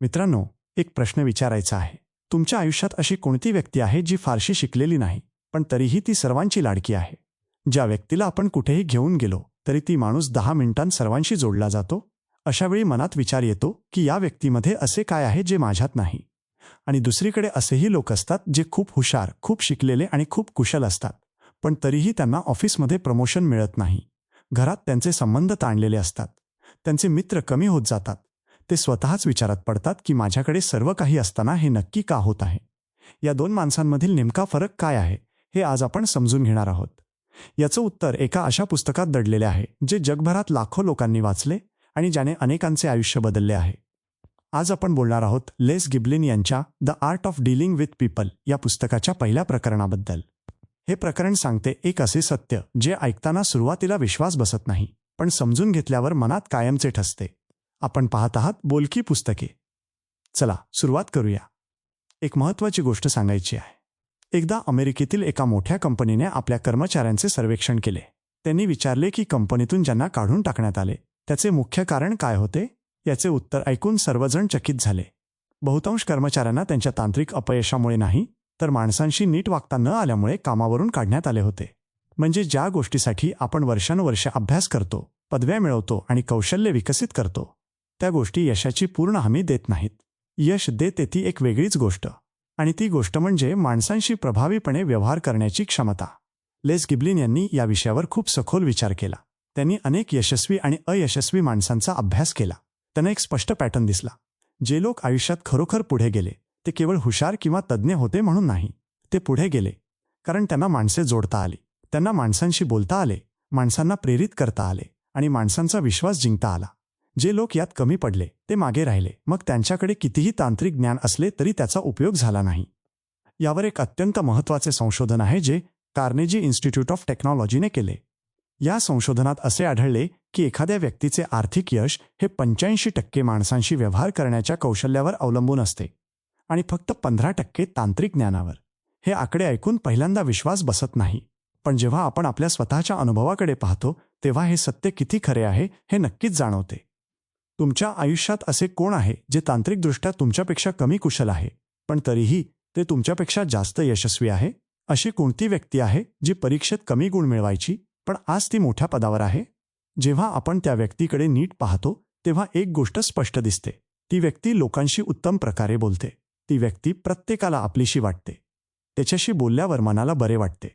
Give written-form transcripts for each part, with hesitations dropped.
मित्रांनो, एक प्रश्न विचारायचा आहे. तुमच्या आयुष्यात अशी कोणती व्यक्ती आहे जी फारशी शिकलेली नाही, पण तरीही ती सर्वांची लाडकी आहे? ज्या व्यक्तीला आपण कुठेही घेऊन गेलो तरी ती माणूस 10 मिनिटांत सर्वांशी जोडला जातो? अशावेळी मनात विचार येतो की या व्यक्तीमध्ये असे काय आहे जे माझ्यात नाही? आणि दुसरीकडे असेही लोक असतात जे खूप हुशार, खूप शिकलेले आणि खूप कुशल असतात, पण तरीही त्यांना ऑफिसमध्ये प्रमोशन मिळत नाही. घरात त्यांचे संबंध ताणलेले असतात. त्यांचे मित्र कमी होत जातात. ते स्वतःच विचारात पडतात की माझ्याकडे सर्व काही असताना हे नक्की का होत आहे? या दोन माणसांमधील नेमका फरक काय आहे, हे आज आपण समजून घेणार आहोत. याचं उत्तर एका अशा पुस्तकात दडलेले आहे जे जगभरात लाखो लोकांनी वाचले आणि ज्याने अनेकांचे आयुष्य बदलले आहे. आज आपण बोलणार आहोत लेस गिबलिन यांच्या the art of dealing with people या पुस्तकाच्या पहिल्या प्रकरणाबद्दल. हे प्रकरण सांगते एक असे सत्य जे ऐकताना सुरुवातीला विश्वास बसत नाही, पण समजून घेतल्यावर मनात कायमचे ठसते. आपण पाहत आहात बोलकी पुस्तके. चला सुरुवात करूया. एक महत्त्वाची गोष्ट सांगायची आहे. एकदा अमेरिकेतील एका मोठ्या कंपनीने आपल्या कर्मचाऱ्यांचे सर्वेक्षण केले. त्यांनी विचारले की कंपनीतून ज्यांना काढून टाकण्यात आले त्याचे मुख्य कारण काय होते? याचे उत्तर ऐकून सर्वजण चकित झाले. बहुतांश कर्मचाऱ्यांना त्यांच्या तांत्रिक अपयशामुळे नाही, तर माणसांशी नीट वागता न आल्यामुळे कामावरून काढण्यात आले होते. म्हणजे ज्या गोष्टीसाठी आपण वर्षानुवर्ष अभ्यास करतो, पदव्या मिळवतो आणि कौशल्य विकसित करतो, त्या गोष्टी यशाची पूर्ण हमी देत नाहीत. यश देते ती एक वेगळीच गोष्ट, आणि ती गोष्ट म्हणजे माणसांशी प्रभावीपणे व्यवहार करण्याची क्षमता. लेस गिबलिन यांनी या विषयावर खूप सखोल विचार केला. त्यांनी अनेक यशस्वी आणि अयशस्वी माणसांचा अभ्यास केला. त्यांना एक स्पष्ट पॅटर्न दिसला. जे लोक आयुष्यात खरोखर पुढे गेले ते केवळ हुशार किंवा तज्ज्ञ होते म्हणून नाही. ते पुढे गेले कारण त्यांना माणसे जोडता आली, त्यांना माणसांशी बोलता आले, माणसांना प्रेरित करता आले आणि माणसांचा विश्वास जिंकता आला. जे लोक यात कमी पडले ते मागे राहिले, मग त्यांच्याकडे कितीही तांत्रिक ज्ञान असले तरी त्याचा उपयोग झाला नाही. यावर एक अत्यंत महत्त्वाचे संशोधन आहे जे कार्नेजी इन्स्टिट्यूट ऑफ टेक्नॉलॉजीने केले. या संशोधनात असे आढळले की एखाद्या व्यक्तीचे आर्थिक यश हे 85% माणसांशी व्यवहार करण्याच्या कौशल्यावर अवलंबून असते आणि फक्त 15% तांत्रिक ज्ञानावर. हे आकडे ऐकून पहिल्यांदा विश्वास बसत नाही, पण जेव्हा आपण आपल्या स्वतःच्या अनुभवाकडे पाहतो तेव्हा हे सत्य किती खरे आहे हे नक्कीच जाणवते. तुमच्या आयुष्यात असे कोण आहे जे तांत्रिकदृष्ट्या तुमच्यापेक्षा कमी कुशल आहे, पण तरीही ते तुमच्यापेक्षा जास्त यशस्वी आहे? अशी कोणती व्यक्ती आहे जी परीक्षेत कमी गुण मिळवायची पण आज ती मोठ्या पदावर आहे? जेव्हा आपण त्या व्यक्तीकडे नीट पाहतो तेव्हा एक गोष्ट स्पष्ट दिसते. ती व्यक्ती लोकांशी उत्तम प्रकारे बोलते. ती व्यक्ती प्रत्येकाला आपलीशी वाटते. त्याच्याशी बोलल्यावर मनाला बरे वाटते.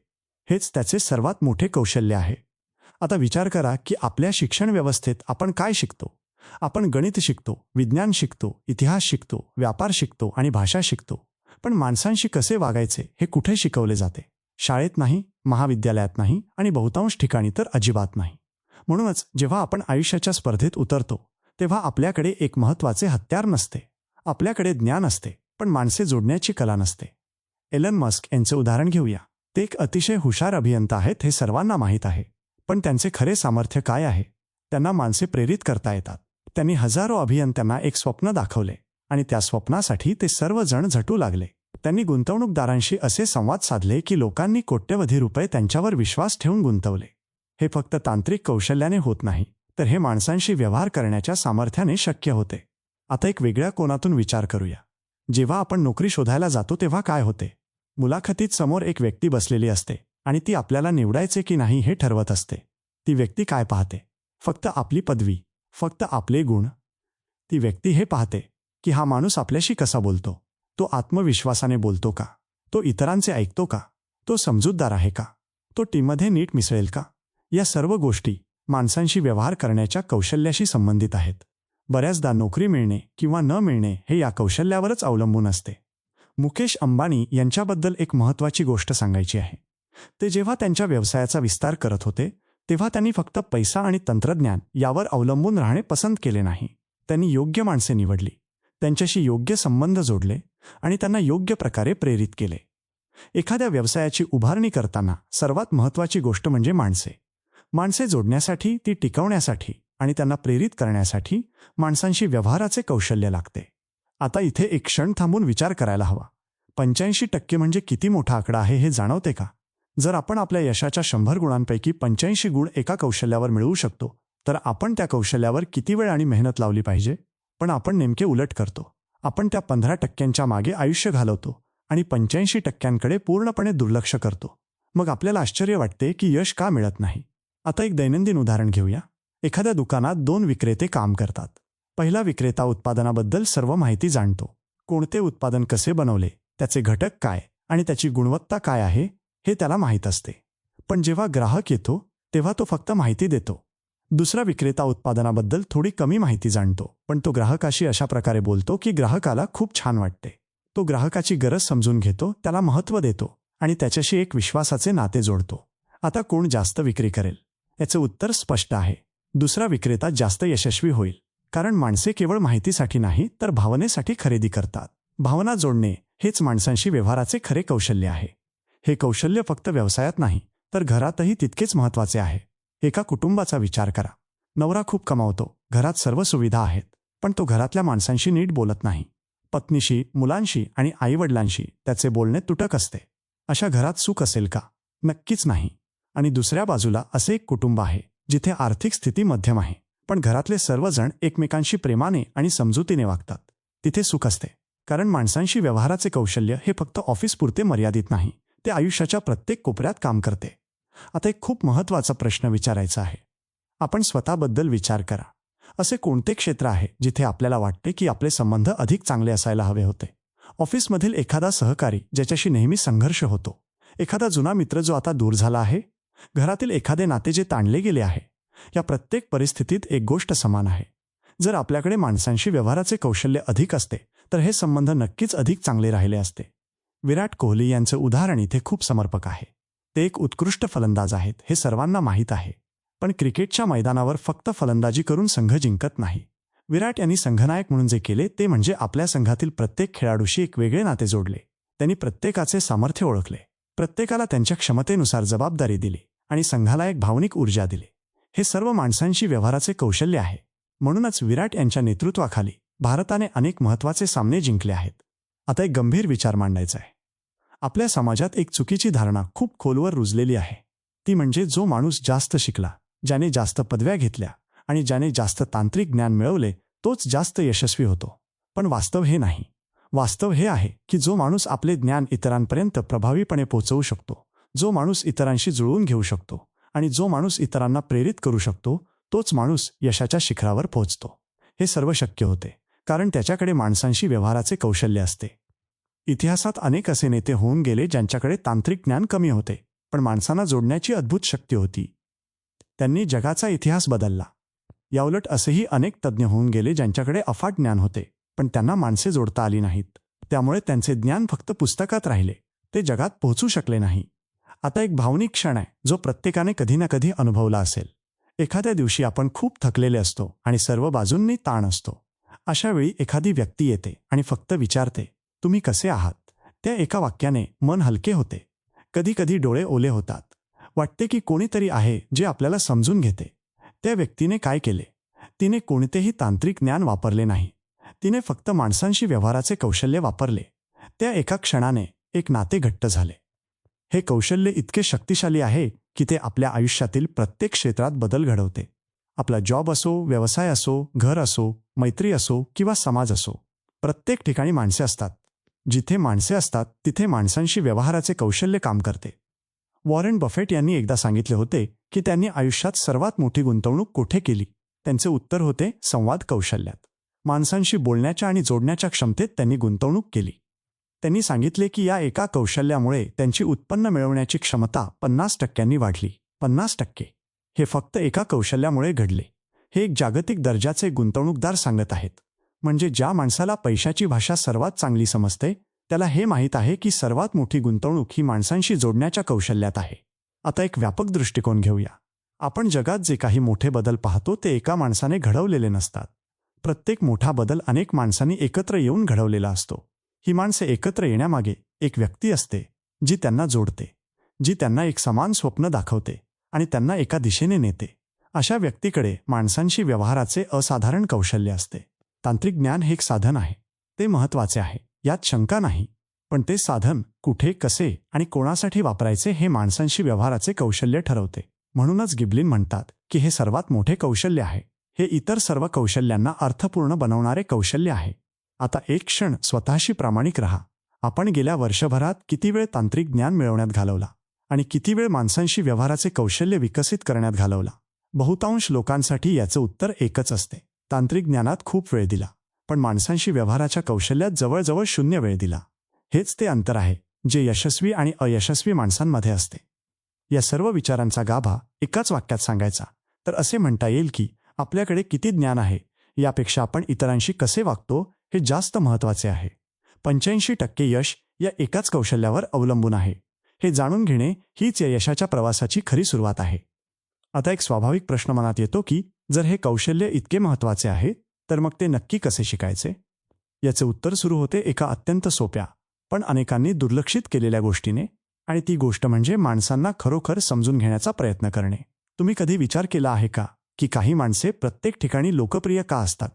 हेच त्याचे सर्वात मोठे कौशल्य आहे. आता विचार करा की आपल्या शिक्षण व्यवस्थेत आपण काय शिकतो? आपण गणित शिकतो, विज्ञान शिकतो, इतिहास शिकतो, व्यापार शिकतो आणि भाषा शिकतो. पण माणसांशी कसे वागायचे हे कुठे शिकवले जाते? शाळेत नाही, महाविद्यालयात नाही आणि बहुतांश ठिकाणी तर अजिबात नाही. म्हणूनच जेव्हा आपण आयुष्याच्या स्पर्धेत उतरतो तेव्हा आपल्याकडे एक महत्त्वाचे हत्यार नसते. आपल्याकडे ज्ञान असते, पण माणसे जोडण्याची कला नसते. एलन मस्क यांचे उदाहरण घेऊया. ते एक अतिशय हुशार अभियंता आहेत हे सर्वांना माहीत आहे. पण त्यांचे खरे सामर्थ्य काय आहे? त्यांना माणसे प्रेरित करता येतात. त्यांनी हजारो अभियंत्यांना एक स्वप्न दाखवले आणि त्या स्वप्नासाठी ते सर्वजण झटू लागले. त्यांनी गुंतवणूकदारांशी असे संवाद साधले की लोकांनी कोट्यवधी रुपये त्यांच्यावर विश्वास ठेवून गुंतवले. हे फक्त तांत्रिक कौशल्याने होत नाही, तर हे माणसांशी व्यवहार करण्याच्या सामर्थ्याने शक्य होते. आता एक वेगळ्या कोनातून विचार करूया. जेव्हा आपण नोकरी शोधायला जातो तेव्हा काय होते? मुलाखतीत समोर एक व्यक्ती बसलेली असते आणि ती आपल्याला निवडायचे की नाही हे ठरवत असते. ती व्यक्ती काय पाहते? फक्त आपली पदवी, फक्त आपले गुण? ती व्यक्ती हे पाहते की हा माणूस आपल्याशी कसा बोलतो. तो आत्मविश्वासाने बोलतो का? तो इतरांचे ऐकतो का? तो समजूतदार आहे का? तो टीममध्ये नीट मिसळेल का? या सर्व गोष्टी माणसांशी व्यवहार करण्याच्या कौशल्याशी संबंधित आहेत. बऱ्याचदा नोकरी मिळणे किंवा न मिळणे हे या कौशल्यावरच अवलंबून असते. मुकेश अंबानी यांच्याबद्दल एक महत्त्वाची गोष्ट सांगायची आहे. ते जेव्हा त्यांच्या व्यवसायाचा विस्तार करत होते तेव्हा त्यांनी फक्त पैसा आणि तंत्रज्ञान यावर अवलंबून राहणे पसंत केले नाही. त्यांनी योग्य माणसे निवडली, त्यांच्याशी योग्य संबंध जोडले आणि त्यांना योग्य प्रकारे प्रेरित केले. एखाद्या व्यवसायाची उभारणी करताना सर्वात महत्त्वाची गोष्ट म्हणजे माणसे. माणसे जोडण्यासाठी, ती टिकवण्यासाठी आणि त्यांना प्रेरित करण्यासाठी माणसांशी व्यवहाराचे कौशल्य लागते. आता इथे एक क्षण थांबून विचार करायला हवा. 85% म्हणजे किती मोठा आकडा आहे हे जाणवते का? जर आपण आपल्या यशाच्या 100 गुणांपैकी 85 गुण एका कौशल्यावर मिळवू शकतो तर आपण त्या कौशल्यावर किती वेळ आणि मेहनत लावली पाहिजे? पण आपण नेमके उलट करतो. आपण त्या 15% मागे आयुष्य घालवतो आणि 85% पूर्णपणे दुर्लक्ष करतो. मग आपल्याला आश्चर्य वाटते की यश का मिळत नाही. आता एक दैनंदिन उदाहरण घेऊया. एखाद्या दुकानात 2 विक्रेते काम करतात. पहिला विक्रेता उत्पादनाबद्दल सर्व माहिती जाणतो. कोणते उत्पादन कसे बनवले, त्याचे घटक काय आणि त्याची गुणवत्ता काय आहे हे त्याला माहीत असते. पण जेव्हा ग्राहक येतो तेव्हा तो फक्त माहिती देतो. दुसरा विक्रेता उत्पादनाबद्दल थोडी कमी माहिती जाणतो, पण तो ग्राहकाशी अशा प्रकारे बोलतो की ग्राहकाला खूप छान वाटते. तो ग्राहकाची गरज समजून घेतो, त्याला महत्त्व देतो आणि त्याच्याशी एक विश्वासाचे नाते जोडतो. आता कोण जास्त विक्री करेल? याचे उत्तर स्पष्ट आहे. दुसरा विक्रेता जास्त यशस्वी होईल. कारण माणसे केवळ माहितीसाठी नाही तर भावनेसाठी खरेदी करतात. भावना जोडणे हेच माणसांशी व्यवहाराचे खरे कौशल्य आहे. हे कौशल्य फक्त व्यवसायात नाही तर घरातही तितकेच महत्त्वाचे आहे. एका कुटुंबाचा विचार करा. नवरा खूप कमावतो, घरात सर्व सुविधा आहेत, पण तो घरातल्या माणसांशी नीट बोलत नाही. पत्नीशी, मुलांशी आणि आईवडिलांशी त्याचे बोलणे तुटक असते. अशा घरात सुख असेल का? नक्कीच नाही. आणि दुसऱ्या बाजूला असे एक कुटुंब आहे जिथे आर्थिक स्थिती मध्यम आहे, पण घरातले सर्वजण एकमेकांशी प्रेमाने आणि समजुतीने वागतात. तिथे सुख असते. कारण माणसांशी व्यवहाराचे कौशल्य हे फक्त ऑफिसपुरते मर्यादित नाही, ते आयुष्याच्या प्रत्येक कोपऱ्यात काम करते. आता एक खूप महत्त्वाचा प्रश्न विचारायचा आहे. आपण स्वतःबद्दल विचार करा. असे कोणते क्षेत्र आहे जिथे आपल्याला वाटते की आपले संबंध अधिक चांगले असायला हवे होते? ऑफिसमधील एखादा सहकारी ज्याच्याशी नेहमी संघर्ष होतो, एखादा जुना मित्र जो आता दूर झाला आहे, घरातील एखादे नाते जे ताणले गेले आहे. या प्रत्येक परिस्थितीत एक गोष्ट समान आहे. जर आपल्याकडे माणसांशी व्यवहाराचे कौशल्य अधिक असते तर हे संबंध नक्कीच अधिक चांगले राहिले असते. विराट कोहली यांचं उदाहरण इथे खूप समर्पक आहे. ते एक उत्कृष्ट फलंदाज आहेत हे सर्वांना माहीत आहे, पण क्रिकेटच्या मैदानावर फक्त फलंदाजी करून संघ जिंकत नाही. विराट यांनी संघनायक म्हणून जे केले ते म्हणजे आपल्या संघातील प्रत्येक खेळाडूशी एक वेगळे नाते जोडले. त्यांनी प्रत्येकाचे सामर्थ्य ओळखले, प्रत्येकाला त्यांच्या क्षमतेनुसार जबाबदारी दिली आणि संघाला एक भावनिक ऊर्जा दिली. हे सर्व माणसांशी व्यवहाराचे कौशल्य आहे. म्हणूनच विराट यांच्या नेतृत्वाखाली भारताने अनेक महत्त्वाचे सामने जिंकले आहेत. आता एक गंभीर विचार मांडायचा आहे. आपल्या समाजात एक चुकीची धारणा खूप खोलवर रुजलेली आहे. ती म्हणजे जो माणूस जास्त शिकला, ज्याने जास्त पदव्या घेतल्या आणि ज्याने जास्त तांत्रिक ज्ञान मिळवले तोच जास्त यशस्वी होतो. पण वास्तव हे नाही. वास्तव हे आहे की जो माणूस आपले ज्ञान इतरांपर्यंत प्रभावीपणे पोहोचवू शकतो, जो माणूस इतरांशी जुळवून घेऊ शकतो आणि जो माणूस इतरांना प्रेरित करू शकतो, तोच माणूस यशाच्या शिखरावर पोहोचतो. हे सर्व शक्य होते कारण त्याच्याकडे माणसांशी व्यवहाराचे कौशल्य असते. इतिहासात अनेक असे नेते होऊन गेले ज्यांच्याकडे तांत्रिक ज्ञान कमी होते, पण माणसांना जोडण्याची अद्भुत शक्ती होती. त्यांनी जगाचा इतिहास बदलला. याउलट असेही अनेक तज्ज्ञ होऊन गेले ज्यांच्याकडे अफाट ज्ञान होते, पण त्यांना माणसे जोडता आली नाहीत. त्यामुळे त्यांचे ज्ञान फक्त पुस्तकात राहिले, ते जगात पोहोचू शकले नाही. आता एक भावनिक क्षण आहे जो प्रत्येकाने कधी ना कधी अनुभवला असेल. एखाद्या दिवशी आपण खूप थकलेले असतो आणि सर्व बाजूंनी ताण असतो. अशा वेळी एखादी व्यक्ती येते आणि फक्त विचारते, तुम्ही कसे आहात? त्या एका वाक्याने मन हलके होते. कधी कधी डोळे ओले होतात. वाटते की कोणीतरी आहे जे आपल्याला समजून घेते. त्या व्यक्तीने काय केले? तिने कोणतेही तांत्रिक ज्ञान वापरले नाही. तिने फक्त माणसांशी व्यवहाराचे कौशल्य वापरले. त्या एका क्षणाने एक नाते घट्ट झाले. हे कौशल्य इतके शक्तिशाली आहे की ते आपल्या आयुष्यातील प्रत्येक क्षेत्रात बदल घडवते. आपला जॉब असो, व्यवसाय असो, घर असो, मैत्री असो किंवा समाज असो, प्रत्येक ठिकाणी माणसे असतात. जिथे माणसे असतात तिथे माणसांशी व्यवहाराचे कौशल्य काम करते. वॉरेन बफेट यांनी एकदा सांगितले होते की त्यांनी आयुष्यात सर्वात मोठी गुंतवणूक कुठे केली? त्यांचे उत्तर होते संवाद कौशल्यात. माणसांशी बोलण्याच्या आणि जोडण्याच्या क्षमतेत त्यांनी गुंतवणूक केली. त्यांनी सांगितले की या एका कौशल्यामुळे त्यांची उत्पन्न मिळवण्याची क्षमता 50% वाढली. 50%. हे फक्त एका कौशल्यामुळे घडले. हे एक जागतिक दर्जाचे गुंतवणूकदार सांगत आहेत. म्हणजे ज्या माणसाला पैशाची भाषा सर्वात चांगली समजते त्याला हे माहीत आहे की सर्वात मोठी गुंतवणूक ही माणसांशी जोडण्याच्या कौशल्यात आहे. आता एक व्यापक दृष्टिकोन घेऊया. आपण जगात जे काही मोठे बदल पाहतो ते एका माणसाने घडवलेले नसतात. प्रत्येक मोठा बदल अनेक माणसांनी एकत्र येऊन घडवलेला असतो. ही माणसे एकत्र येण्यामागे एक व्यक्ती असते जी त्यांना जोडते, जी त्यांना एक समान स्वप्न दाखवते आणि त्यांना एका दिशेने नेते. अशा व्यक्तीकडे माणसांशी व्यवहाराचे असाधारण कौशल्य असते. तांत्रिक ज्ञान हे एक साधन आहे. ते महत्त्वाचे आहे, यात शंका नाही. पण ते साधन कुठे, कसे आणि कोणासाठी वापरायचे हे माणसांशी व्यवहाराचे कौशल्य ठरवते. म्हणूनच गिबलिन म्हणतात की हे सर्वात मोठे कौशल्य आहे. हे इतर सर्व कौशल्यांना अर्थपूर्ण बनवणारे कौशल्य आहे. आता एक क्षण स्वतःशी प्रामाणिक राहा. आपण गेल्या वर्षभरात किती वेळ तांत्रिक ज्ञान मिळवण्यात घालवला आणि किती वेळ माणसांशी व्यवहाराचे कौशल्य विकसित करण्यात घालवला? बहुतांश लोकांसाठी याचं उत्तर एकच असते. तांत्रिक ज्ञानात खूप वेळ दिला, पण माणसांशी व्यवहाराच्या कौशल्यात जवळजवळ 0 वेळ दिला. हेच ते अंतर आहे जे यशस्वी आणि अयशस्वी माणसांमध्ये असते. या सर्व विचारांचा गाभा एकाच वाक्यात सांगायचा तर असे म्हणता येईल की आपल्याकडे किती ज्ञान आहे यापेक्षा आपण इतरांशी कसे वागतो हे जास्त महत्त्वाचे आहे. 85% यश या एकाच कौशल्यावर अवलंबून आहे. हे जाणून घेणे हीच या यशाच्या प्रवासाची खरी सुरुवात आहे. आता एक स्वाभाविक प्रश्न मनात येतो की जर हे कौशल्य इतके महत्त्वाचे आहे तर मग ते नक्की कसे शिकायचे? याचे उत्तर सुरू होते एका अत्यंत सोप्या पण अनेकांनी दुर्लक्षित केलेल्या गोष्टीने, आणि ती गोष्ट म्हणजे माणसांना खरोखर समजून घेण्याचा प्रयत्न करणे. तुम्ही कधी विचार केला आहे का की काही माणसे प्रत्येक ठिकाणी लोकप्रिय का असतात?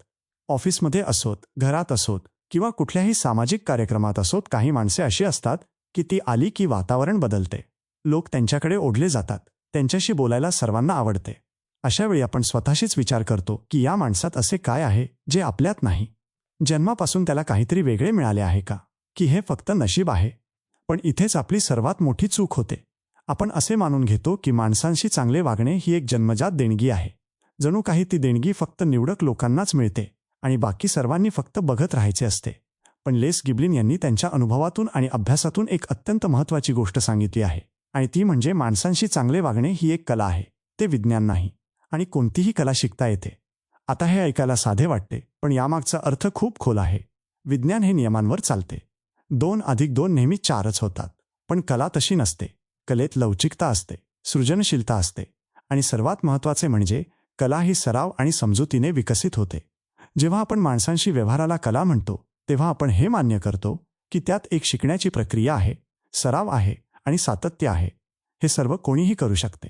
ऑफिसमध्ये असोत, घरात असोत किंवा कुठल्याही सामाजिक कार्यक्रमात असोत, काही माणसे अशी असतात की ती आली की वातावरण बदलते. लोक त्यांच्याकडे ओढले जातात, त्यांच्याशी बोलायला सर्वांना आवडते. अशा वेळी आपण स्वतःशीच विचार करतो की या माणसात असे काय आहे जे आपल्यात नाही? जन्मापासून त्याला काहीतरी वेगळे मिळाले आहे का, की हे फक्त नशीब आहे? पण इथेच आपली सर्वात मोठी चूक होते. आपण असे मानून घेतो की माणसांशी चांगले वागणे ही एक जन्मजात देणगी आहे. जणू काही ती देणगी फक्त निवडक लोकांनाच मिळते आणि बाकी सर्वांनी फक्त बघत राहायचे असते. पण लेस गिबलिन यांनी त्यांच्या अनुभवातून आणि अभ्यासातून एक अत्यंत महत्त्वाची गोष्ट सांगितली आहे, आणि ती म्हणजे माणसांशी चांगले वागणे ही एक कला आहे, ते विज्ञान नाही. आणि कोणतीही कला शिकता येते. आता हे ऐकायला साधे वाटते, पण यामागचा अर्थ खूप खोल आहे. विज्ञान हे नियमांवर चालते. 2+2 नेहमी 4च होतात. पण कला तशी नसते. कलेत लवचिकता असते, सृजनशीलता असते, आणि सर्वात महत्त्वाचे म्हणजे कला ही सराव आणि समजुतीने विकसित होते. जेव्हा आपण माणसांशी व्यवहाराला कला म्हणतो तेव्हा आपण हे मान्य करतो की त्यात एक शिकण्याची प्रक्रिया आहे, सराव आहे आणि सातत्य आहे. हे सर्व कोणीही करू शकते.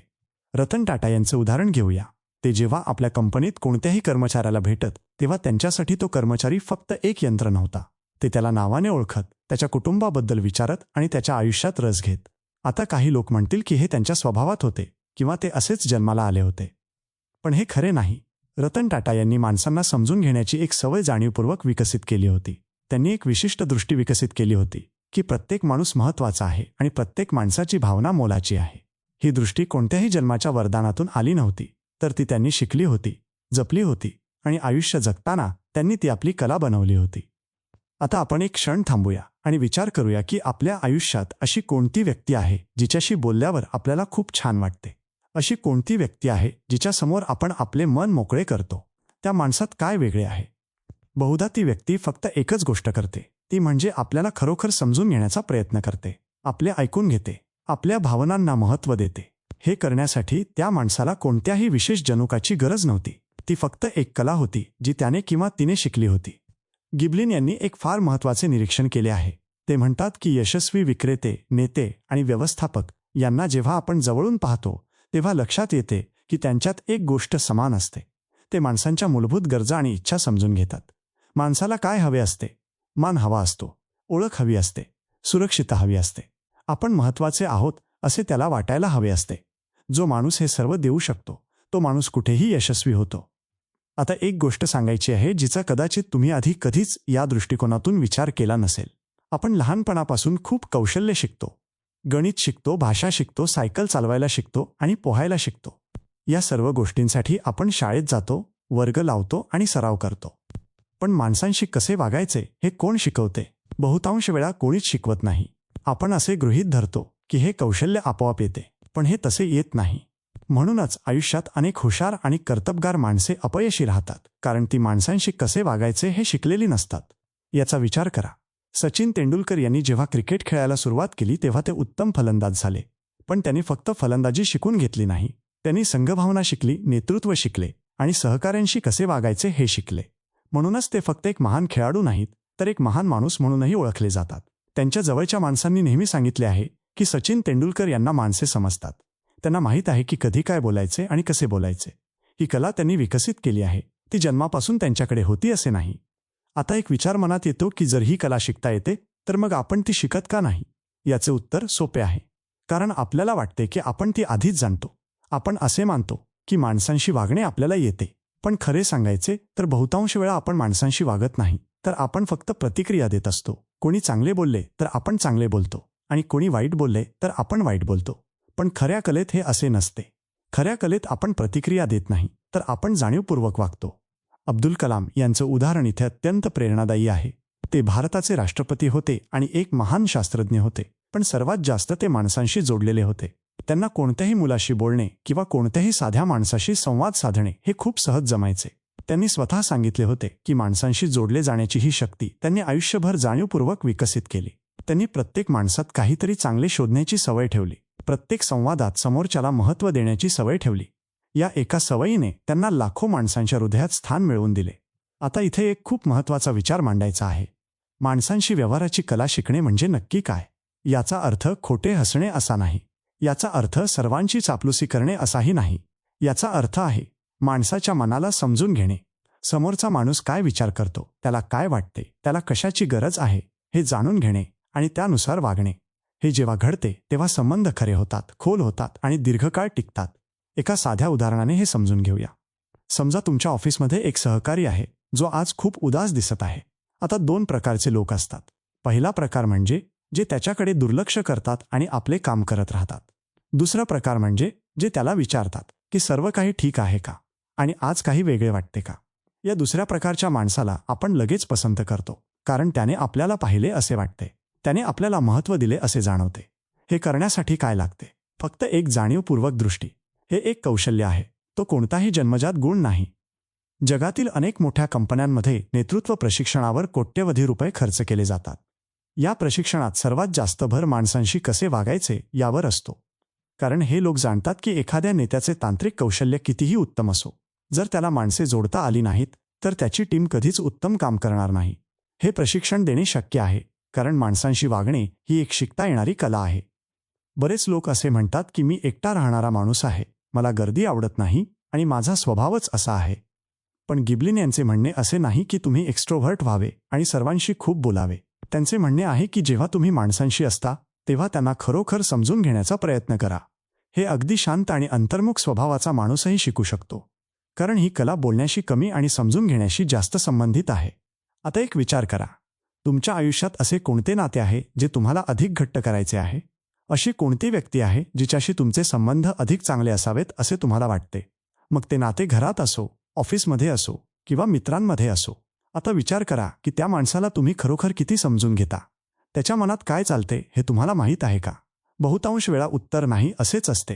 रतन टाटा यांचं उदाहरण घेऊया. ते जेव्हा आपल्या कंपनीत कोणत्याही कर्मचाऱ्याला भेटत तेव्हा त्यांच्यासाठी तो कर्मचारी फक्त एक यंत्र नव्हता. ते त्याला नावाने ओळखत, त्याच्या कुटुंबाबद्दल विचारत आणि त्याच्या आयुष्यात रस घेत. आता काही लोक म्हणतील की हे त्यांच्या स्वभावात होते किंवा ते असेच जन्माला आले होते. पण हे खरे नाही. रतन टाटा यांनी माणसांना समजून घेण्याची एक सवय जाणीवपूर्वक विकसित केली होती. त्यांनी एक विशिष्ट दृष्टी विकसित केली होती की प्रत्येक माणूस महत्त्वाचा आहे आणि प्रत्येक माणसाची भावना मोलाची आहे. ही दृष्टी कोणत्याही जन्माच्या वरदानातून आली नव्हती, तर ती त्यांनी शिकली होती, जपली होती आणि आयुष्य जगताना त्यांनी ती आपली कला बनवली होती. आता आपण एक क्षण थांबूया आणि विचार करूया की आपल्या आयुष्यात अशी कोणती व्यक्ती आहे जिच्याशी बोलल्यावर आपल्याला खूप छान वाटते? अशी कोणती व्यक्ती आहे जिच्यासमोर आपण आपले मन मोकळे करतो? त्या माणसात काय वेगळे आहे? बहुधा ती व्यक्ती फक्त एकच गोष्ट करते, ती म्हणजे आपल्याला खरोखर समजून घेण्याचा प्रयत्न करते, आपले ऐकून घेते, आपल्या भावनांना महत्त्व देते. हे करण्यासाठी त्या माणसाला कोणत्याही विशेष जनुकाची गरज नव्हती. ती फक्त एक कला होती जी त्याने किंवा तिने शिकली होती. गिबलिन यांनी एक फार महत्त्वाचे निरीक्षण केले आहे. ते म्हणतात की यशस्वी विक्रेते, नेते आणि व्यवस्थापक यांना जेव्हा आपण जवळून पाहतो तेव्हा लक्षात येते की त्यांच्यात एक गोष्ट समान असते. ते माणसांच्या मूलभूत गरजा आणि इच्छा समजून घेतात. माणसाला काय हवे असते? मान हवा असतो, ओळख हवी असते, सुरक्षितता हवी असते, आपण महत्त्वाचे आहोत असे त्याला वाटायला हवे असते. जो माणूस हे सर्व देऊ शकतो तो माणूस कुठेही यशस्वी होतो. आता एक गोष्ट सांगायची आहे जिचा कदाचित तुम्ही आधी कधीच या दृष्टिकोनातून विचार केला नसेल. आपण लहानपणापासून खूप कौशल्य शिकतो. गणित शिकतो, भाषा शिकतो, सायकल चालवायला शिकतो आणि पोहायला शिकतो. या सर्व गोष्टींसाठी आपण शाळेत जातो, वर्ग लावतो आणि सराव करतो. पण माणसांशी कसे वागायचे हे कोण शिकवते? बहुतांश वेळा कोणीच शिकवत नाही. आपण असे गृहीत धरतो की हे कौशल्य आपोआप येते, पण हे तसे येत नाही. म्हणूनच आयुष्यात अनेक हुशार आणि कर्तबगार माणसे अपयशी राहतात, कारण ती माणसांशी कसे वागायचे हे शिकलेली नसतात. याचा विचार करा. सचिन तेंडुलकर यांनी जेव्हा क्रिकेट खेळायला सुरुवात केली तेव्हा ते उत्तम फलंदाज झाले. पण त्यांनी फक्त फलंदाजी शिकून घेतली नाही. त्यांनी संघभावना शिकली, नेतृत्व शिकले आणि सहकाऱ्यांशी कसे वागायचे हे शिकले. म्हणूनच ते फक्त एक महान खेळाडू नाहीत, तर एक महान माणूस म्हणूनही ओळखले जातात. त्यांच्या जवळच्या माणसांनी नेहमी सांगितले आहे की सचिन तेंडुलकर यांना माणसे समजतात. त्यांना माहीत आहे की कधी काय बोलायचे आणि कसे बोलायचे. ही कला त्यांनी विकसित केली आहे. ती जन्मापासून त्यांच्याकडे होती असे नाही. आता एक विचार मनात येतो की जर ही कला शिकता येते तर मग आपण ती शिकत का नाही? याचे उत्तर सोपे आहे. कारण आपल्याला वाटते की आपण ती आधीच जाणतो. आपण असे मानतो की माणसांशी वागणे आपल्याला येते. पण खरे सांगायचे तर बहुतांश वेळा आपण माणसांशी वागत नाही. तर आपण फक्त प्रतिक्रिया देत असतो. कोणी चांगले बोलले तर आपण चांगले बोलतो आणि कोणी वाईट बोलले तर आपण वाईट बोलतो. पण खऱ्या कलेत हे असे नसते. खऱ्या कलेत आपण प्रतिक्रिया देत नाही, तर आपण जाणीवपूर्वक वागतो. अब्दुल कलाम यांचं उदाहरण इथे अत्यंत प्रेरणादायी आहे. ते भारताचे राष्ट्रपती होते आणि एक महान शास्त्रज्ञ होते, पण सर्वात जास्त ते माणसांशी जोडलेले होते. त्यांना कोणत्याही मुलाशी बोलणे किंवा कोणत्याही साध्या माणसाशी संवाद साधणे हे खूप सहज जमायचे. त्यांनी स्वतः सांगितले होते की माणसांशी जोडले जाण्याची ही शक्ती त्यांनी आयुष्यभर जाणीवपूर्वक विकसित केली. त्यांनी प्रत्येक माणसात काहीतरी चांगले शोधण्याची सवय ठेवली. प्रत्येक संवादात समोरच्याला महत्त्व देण्याची सवय ठेवली. या एका सवयीने त्यांना लाखो माणसांच्या हृदयात स्थान मिळवून दिले. आता इथे एक खूप महत्त्वाचा विचार मांडायचा आहे. माणसांशी व्यवहाराची कला शिकणे म्हणजे नक्की काय? याचा अर्थ खोटे हसणे असा नाही. याचा अर्थ सर्वांची चापलुसी करणे असाही नाही. याचा अर्थ आहे माणसाच्या मनाला समजून घेणे. समोरचा माणूस काय विचार करतो, त्याला काय वाटते, त्याला कशाची गरज आहे हे जाणून घेणे आणि त्यानुसार वागणे. हे जेव्हा घडते तेव्हा संबंध खरे होतात, खोल होतात आणि दीर्घकाळ टिकतात. एका साध्या उदाहरणाने हे समजून घेऊया. समजा तुमच्या ऑफिसमध्ये एक सहकारी आहे जो आज खूप उदास दिसत आहे. आता 2 प्रकारचे लोक असतात. पहिला प्रकार म्हणजे जे त्याच्याकडे दुर्लक्ष करतात आणि आपले काम करत राहतात. दुसरा प्रकार म्हणजे जे त्याला विचारतात की सर्व काही ठीक आहे का आणि आज काही वेगळे वाटते का. या दुसऱ्या प्रकारच्या माणसाला आपण लगेच पसंत करतो, कारण त्याने आपल्याला पाहिले असे वाटते, त्याने आपल्याला महत्त्व दिले असे जाणवते. हे करण्यासाठी काय लागते? फक्त एक जाणीवपूर्वक दृष्टी. हे एक कौशल्य आहे. तो कोणताही जन्मजात गुण नाही. जगातील अनेक मोठ्या कंपन्यांमध्ये नेतृत्व प्रशिक्षणावर कोट्यवधी रुपये खर्च केले जातात. या प्रशिक्षणात सर्वात जास्त भर माणसांशी कसे वागायचे यावर असतो. कारण हे लोक जाणतात की एखाद्या नेत्याचे तांत्रिक कौशल्य कितीही उत्तम असो, जर त्याला माणसे जोडता आली नाहीत तर त्याची टीम कधीच उत्तम काम करणार नाही. हे प्रशिक्षण देणे शक्य आहे कारण माणसांशी वागणे ही एक शिकता येणारी कला आहे. बरेच लोक असे म्हणतात की मी एकटा राहणारा माणूस आहे, मला गर्दी आवडत नाही आणि माझा स्वभावच असा आहे. पण गिबलिन यांचे म्हणणे असे नाही की तुम्ही एक्स्ट्रोव्हर्ट व्हावे आणि सर्वांशी खूप बोलावे. त्यांचे म्हणणे आहे की जेव्हा तुम्ही माणसांशी असता तेव्हा त्यांना खरोखर समजून घेण्याचा प्रयत्न करा. हे अगदी शांत आणि अंतर्मुख स्वभावाचा माणूसही शिकू शकतो, कारण ही कला बोलण्याशी कमी आणि समजून घेण्याशी जास्त संबंधित आहे. आता एक विचार करा. तुमच्या आयुष्यात असे कोणते नाते आहे जे तुम्हाला अधिक घट्ट करायचे आहे? अशी कोणती व्यक्ती आहे जिच्याशी तुमचे संबंध अधिक चांगले असावेत असे तुम्हाला वाटते? मग ते नाते घरात असो, ऑफिसमध्ये असो किंवा मित्रांमध्ये असो. आता विचार करा की त्या माणसाला तुम्ही खरोखर किती समजून घेता. त्याच्या मनात काय चालते हे तुम्हाला माहीत आहे का? बहुतांश वेळा उत्तर नाही असेच असते.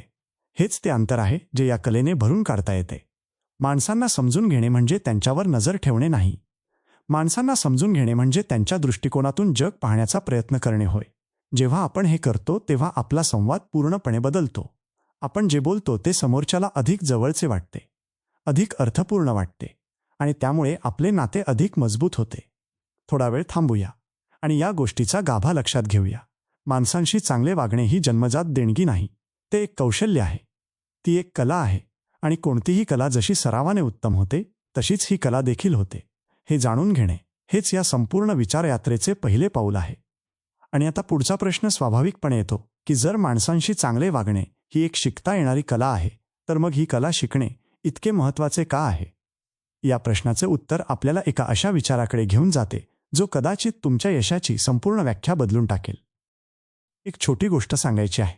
हेच ते अंतर आहे जे या कलेने भरून काढता येते. माणसांना समजून घेणे म्हणजे त्यांच्यावर नजर ठेवणे नाही. माणसांना समजून घेणे म्हणजे त्यांच्या दृष्टिकोनातून जग पाहण्याचा प्रयत्न करणे होय. जेव्हा आपण हे करतो तेव्हा आपला संवाद पूर्णपणे बदलतो. आपण जे बोलतो ते समोरच्याला अधिक जवळचे वाटते, अधिक अर्थपूर्ण वाटते आणि त्यामुळे आपले नाते अधिक मजबूत होते. थोडा वेळ थांबूया आणि या गोष्टीचा गाभा लक्षात घेऊया. माणसांशी चांगले वागणे ही जन्मजात देणगी नाही, ते एक कौशल्य आहे. ती एक कला आहे आणि कोणतीही कला जशी सरावाने उत्तम होते तशीच ही कला देखील होते. हे जाणून घेणे हेच या संपूर्ण विचारयात्रेचे पहिले पाऊल आहे. आणि आता पुढचा प्रश्न स्वाभाविकपणे येतो की जर माणसांशी चांगले वागणे ही एक शिकता येणारी कला आहे, तर मग ही कला शिकणे इतके महत्त्वाचे का आहे? या प्रश्नाचे उत्तर आपल्याला एका अशा विचाराकडे घेऊन जाते जो कदाचित तुमच्या यशाची संपूर्ण व्याख्या बदलून टाकेल. एक छोटी गोष्ट सांगायची आहे.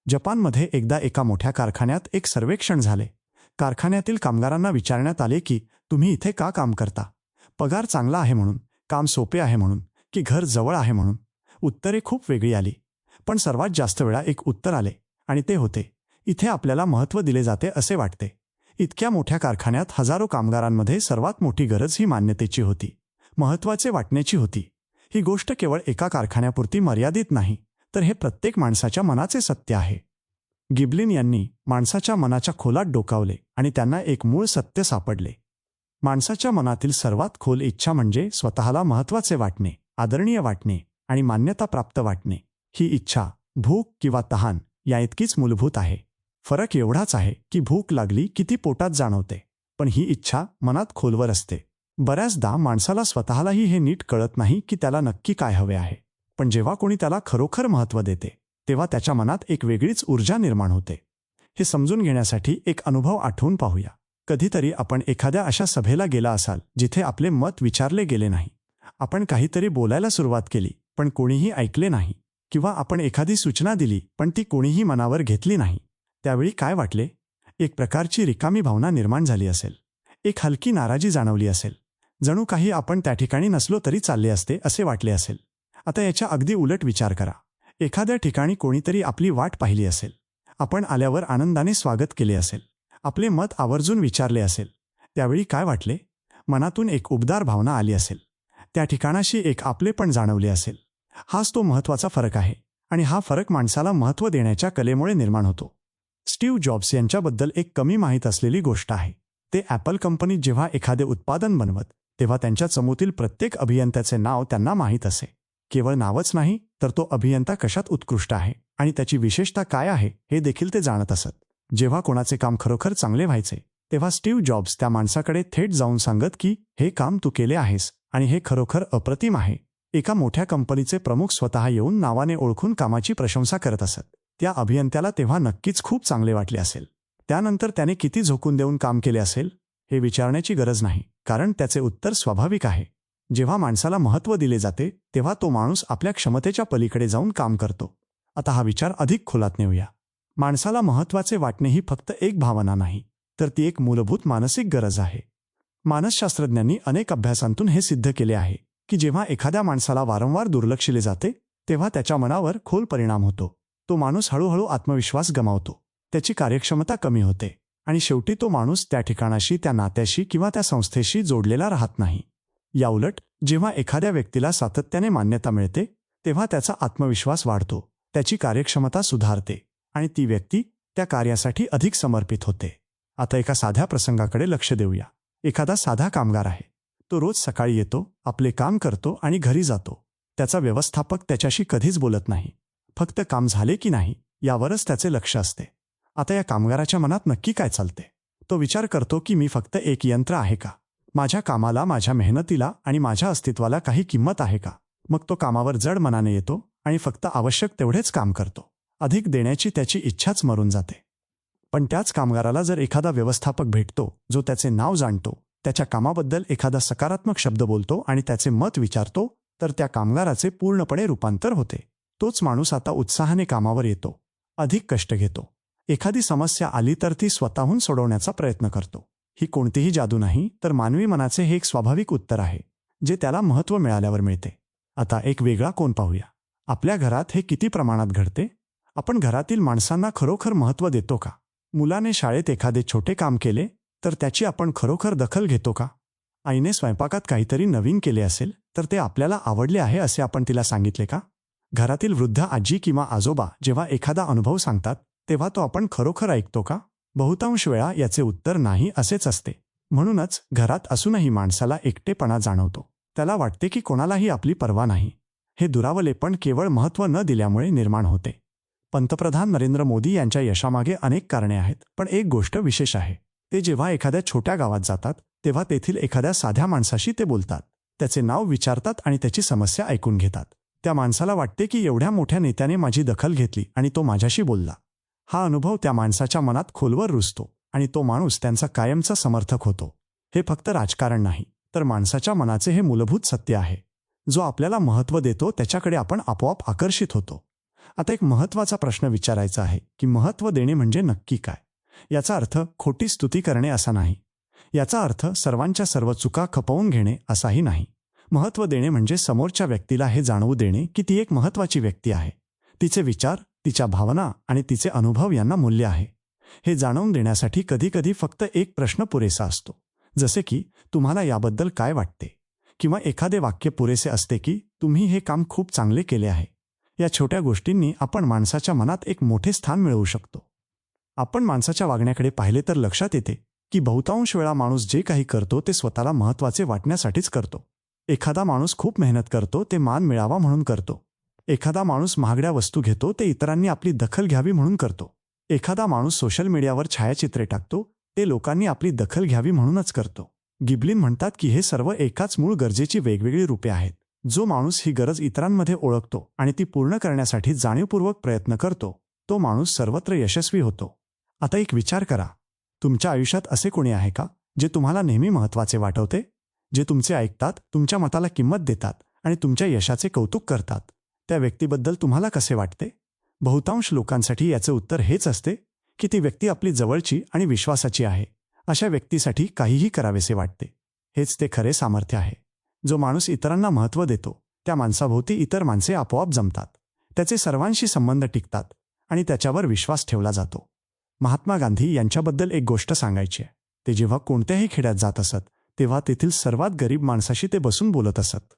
जपानमध्ये एकदा एका मोठ्या कारखान्यात एक सर्वेक्षण झाले. कारखान्यातील कामगारांना विचारण्यात आले की तुम्ही इथे का काम करता? पगार चांगला आहे म्हणून, काम सोपे आहे म्हणून, की घर जवळ आहे म्हणून? उत्तरे खूप वेगळी आली, पण सर्वात जास्त वेळा एक उत्तर आले आणि ते होते, इथे आपल्याला महत्त्व दिले जाते असे वाटते. इतक्या मोठ्या कारखान्यात हजारो कामगारांमध्ये सर्वात मोठी गरज ही मान्यतेची होती, महत्त्वाचे वाटण्याची होती. ही गोष्ट केवळ एका कारखान्यापुरती मर्यादित नाही, तर हे प्रत्येक माणसाच्या मनाचे सत्य आहे. गिबलिन यांनी माणसाच्या मनाच्या खोलात डोकावले आणि त्यांना एक मूळ सत्य सापडले. माणसाच्या मनातील सर्वात खोल इच्छा म्हणजे स्वतःला महत्त्वाचे वाटणे, आदरणीय वाटणे आणि मान्यता प्राप्त वाटणे. ही इच्छा भूक किंवा तहान याइतकीच मूलभूत आहे. फरक एवढाच आहे की भूक लागली की ती पोटात जाणवते, पण ही इच्छा मनात खोलवर असते. बऱ्याचदा माणसाला स्वतःलाही हे नीट कळत नाही की त्याला नक्की काय हवे आहे, पण जेव्हा कोणी त्याला खरोखर महत्त्व देते तेव्हा त्याच्या मनात एक वेगळीच ऊर्जा निर्माण होते. हे समजून घेण्यासाठी एक अनुभव आठवून पाहूया. कधीतरी आपण एखाद्या अशा सभेला गेला असाल जिथे आपले मत विचारले गेले नाही. आपण काहीतरी बोलायला सुरुवात केली पण कोणीही ऐकले नाही, किंवा आपण एखादी सूचना दिली पण ती कोणीही मनावर घेतली नाही. त्यावेळी काय वाटले? एक प्रकारची रिकामी भावना निर्माण झाली असेल. एक हलकी नाराजी जाणवली असेल. जणू काही आपण त्या ठिकाणी नसलो तरी चालले असते असे वाटले असेल. आता याच्या अगदी उलट विचार करा. एखाद्या ठिकाणी कोणीतरी आपली वाट पाहिली असेल. आपण आल्यावर आनंदाने स्वागत केले असेल. आपले मत आवर्जून विचारले असेल. त्यावेळी काय वाटले? मनातून एक उबदार भावना आली असेल. त्या ठिकाणाशी एक आपलेपण जाणवले असेल. हाच तो महत्त्वाचा फरक आहे, आणि हा फरक माणसाला महत्त्व देण्याच्या कलेमुळे निर्माण होतो. स्टीव्ह जॉब्स यांच्याबद्दल एक कमी माहीत असलेली गोष्ट आहे. ते ॲपल कंपनीत जेव्हा एखादे उत्पादन बनवत तेव्हा त्यांच्या चमूतील प्रत्येक अभियंत्याचे नाव त्यांना माहीत असे. केवळ नावच नाही तर तो अभियंता कशात उत्कृष्ट आहे आणि त्याची विशेषता काय आहे हे देखील ते जाणत असत. जेव्हा कोणाचे काम खरोखर चांगले व्हायचे तेव्हा स्टीव्ह जॉब्स त्या माणसाकडे थेट जाऊन सांगत की हे काम तू केले आहेस आणि हे खरोखर अप्रतिम आहे. एका मोठ्या कंपनीचे प्रमुख स्वतः येऊन नावाने ओळखून कामाची प्रशंसा करत असत. त्या अभियंत्याला तेव्हा नक्कीच खूप चांगले वाटले असेल. त्यानंतर त्याने किती झोकून देऊन काम केले असेल हे विचारण्याची गरज नाही, कारण त्याचे उत्तर स्वाभाविक आहे. जेव्हा माणसाला महत्त्व दिले जाते तेव्हा तो माणूस आपल्या क्षमतेच्या पलीकडे जाऊन काम करतो. आता हा विचार अधिक खोलात नेऊया. माणसाला महत्त्वाचे वाटणे ही फक्त एक भावना नाही, तर ती एक मूलभूत मानसिक गरज आहे. मानसशास्त्रज्ञांनी अनेक अभ्यासांतून हे सिद्ध केले आहे की जेव्हा एखाद्या माणसाला वारंवार दुर्लक्षिले जाते तेव्हा त्याच्या मनावर खोल परिणाम होतो. तो माणूस हळूहळू आत्मविश्वास गमावतो. त्याची कार्यक्षमता कमी होते आणि शेवटी तो माणूस त्या ठिकाणाशी, त्या नात्याशी किंवा त्या संस्थेशी जोडलेला राहत नाही. याउलट जेव्हा एखाद्या व्यक्तीला सातत्याने मान्यता मिळते तेव्हा त्याचा आत्मविश्वास वाढतो, त्याची कार्यक्षमता सुधारते आणि ती व्यक्ती त्या कार्यासाठी अधिक समर्पित होते. आता एका साध्या प्रसंगाकडे लक्ष देऊया. एखादा साधा कामगार आहे. तो रोज सकाळी येतो, आपले काम करतो आणि घरी जातो. त्याचा व्यवस्थापक त्याच्याशी कधीच बोलत नाही. फक्त काम झाले की नाही यावरच त्याचे लक्ष असते. आता या कामगाराच्या मनात नक्की काय चालते? तो विचार करतो की मी फक्त एक यंत्र आहे का? माझ्या कामाला, माझ्या मेहनतीला आणि माझ्या अस्तित्वाला काही किंमत आहे का? मग तो कामावर जड मनाने येतो आणि फक्त आवश्यक तेवढेच काम करतो. अधिक देण्याची त्याची इच्छाच मरून जाते. पण त्याच कामगाराला जर एखादा व्यवस्थापक भेटतो जो त्याचे नाव जाणतो, त्याच्या कामाबद्दल एखादा सकारात्मक शब्द बोलतो आणि त्याचे मत विचारतो, तर त्या कामगाराचे पूर्णपणे रूपांतर होते. तोच माणूस आता उत्साहाने कामावर येतो, अधिक कष्ट घेतो. एखादी समस्या आली तर ती स्वतःहून सोडवण्याचा प्रयत्न करतो. ही कोणतीही जादू नाही, तर मानवी मनाचे हे एक स्वाभाविक उत्तर आहे जे त्याला महत्त्व मिळाल्यावर मिळते. आता एक वेगळा कोन पाहूया. आपल्या घरात हे किती प्रमाणात घडते? आपण घरातील माणसांना खरोखर महत्त्व देतो का? मुलाने शाळेत एखादे छोटे काम केले तर त्याची आपण खरोखर दखल घेतो का? आईने स्वयंपाकात काहीतरी नवीन केले असेल तर ते आपल्याला आवडले आहे असे आपण तिला सांगितले का? घरातील वृद्ध आजी किंवा आजोबा जेव्हा एखादा अनुभव सांगतात तेव्हा तो आपण खरोखर ऐकतो का? बहुतांश वेळा याचे उत्तर नाही असेच असते. म्हणूनच घरात असूनही माणसाला एकटेपणा जाणवतो. त्याला वाटते की कोणालाही आपली पर्वा नाही. हे दुरावलेपण केवळ महत्त्व न दिल्यामुळे निर्माण होते. पंतप्रधान नरेंद्र मोदी यांच्या यशामागे अनेक कारणे आहेत, पण एक गोष्ट विशेष आहे. ते जेव्हा एखाद्या छोट्या गावात जातात तेव्हा तेथील एखाद्या साध्या माणसाशी ते बोलतात. त्याचे नाव विचारतात आणि त्याची समस्या ऐकून घेतात. त्या माणसाला वाटते की एवढ्या मोठ्या नेत्याने माझी दखल घेतली आणि तो माझ्याशी बोलला. हा अनुभव त्या माणसाच्या मनात खोलवर रुजतो आणि तो माणूस त्यांचा कायमचा समर्थक होतो. हे फक्त राजकारण नाही, तर माणसाच्या मनाचे हे मूलभूत सत्य आहे. जो आपल्याला महत्त्व देतो त्याच्याकडे आपण आपोआप आकर्षित होतो. आता एक महत्त्वाचा प्रश्न विचारायचा आहे की महत्त्व देणे म्हणजे नक्की काय? याचा अर्थ खोटी स्तुती करणे असा नाही. याचा अर्थ सर्वांच्या सर्व चुका खपवून घेणे असाही नाही. महत्त्व देणे म्हणजे समोरच्या व्यक्तीला हे जाणवू देणे की ती एक महत्त्वाची व्यक्ती आहे. तिचे विचार, तिच्या भावना आणि तिचे अनुभव यांना मूल्य आहे. हे जाणवून देण्यासाठी कधीकधी फक्त एक प्रश्न पुरेसा असतो, जसे की तुम्हाला याबद्दल काय वाटते? किंवा एखादे वाक्य पुरेसे असते की तुम्ही हे काम खूप चांगले केले आहे. या छोट्या गोष्टींनी आपण माणसाच्या मनात एक मोठे स्थान मिळवू शकतो. आपण माणसाच्या वागण्याकडे पाहिले तर लक्षात येते की बहुतांश वेळा माणूस जे काही करतो ते स्वतःला महत्त्वाचे वाटण्यासाठीच करतो. एखादा माणूस खूप मेहनत करतो ते मान मिळावा म्हणून करतो. एखादा माणूस महागड्या वस्तू घेतो ते इतरांनी आपली दखल घ्यावी म्हणून करतो. एखादा माणूस सोशल मीडियावर छायाचित्रे टाकतो ते लोकांनी आपली दखल घ्यावी म्हणूनच करतो. गिबलिन म्हणतात की हे सर्व एकाच मूळ गरजेची वेगवेगळी रूपे आहेत. जो माणूस ही गरज इतरांमध्ये ओळखतो आणि ती पूर्ण करण्यासाठी जाणीवपूर्वक प्रयत्न करतो तो माणूस सर्वत्र यशस्वी होतो. आता एक विचार करा, तुमच्या आयुष्यात असे कोणी आहे का जे तुम्हाला नेहमी महत्त्वाचे वाटवते? जे तुमचे ऐकतात, तुमच्या मताला किंमत देतात आणि तुमच्या यशाचे कौतुक करतात. त्या व्यक्तीबद्दल तुम्हाला कसे वाटते? बहुतांश लोकांसाठी याचं उत्तर हेच असते की ती व्यक्ती आपली जवळची आणि विश्वासाची आहे. अशा व्यक्तीसाठी काहीही करावेसे वाटते. हेच ते खरे सामर्थ्य आहे. जो माणूस इतरांना महत्त्व देतो त्या माणसाभोवती इतर माणसे आपोआप जमतात. त्याचे सर्वांशी संबंध टिकतात आणि त्याच्यावर विश्वास ठेवला जातो. महात्मा गांधी यांच्याबद्दल एक गोष्ट सांगायची आहे. ते जेव्हा कोणत्याही खेड्यात जात असत तेव्हा तेथील सर्वात गरीब माणसाशी ते बसून बोलत असत.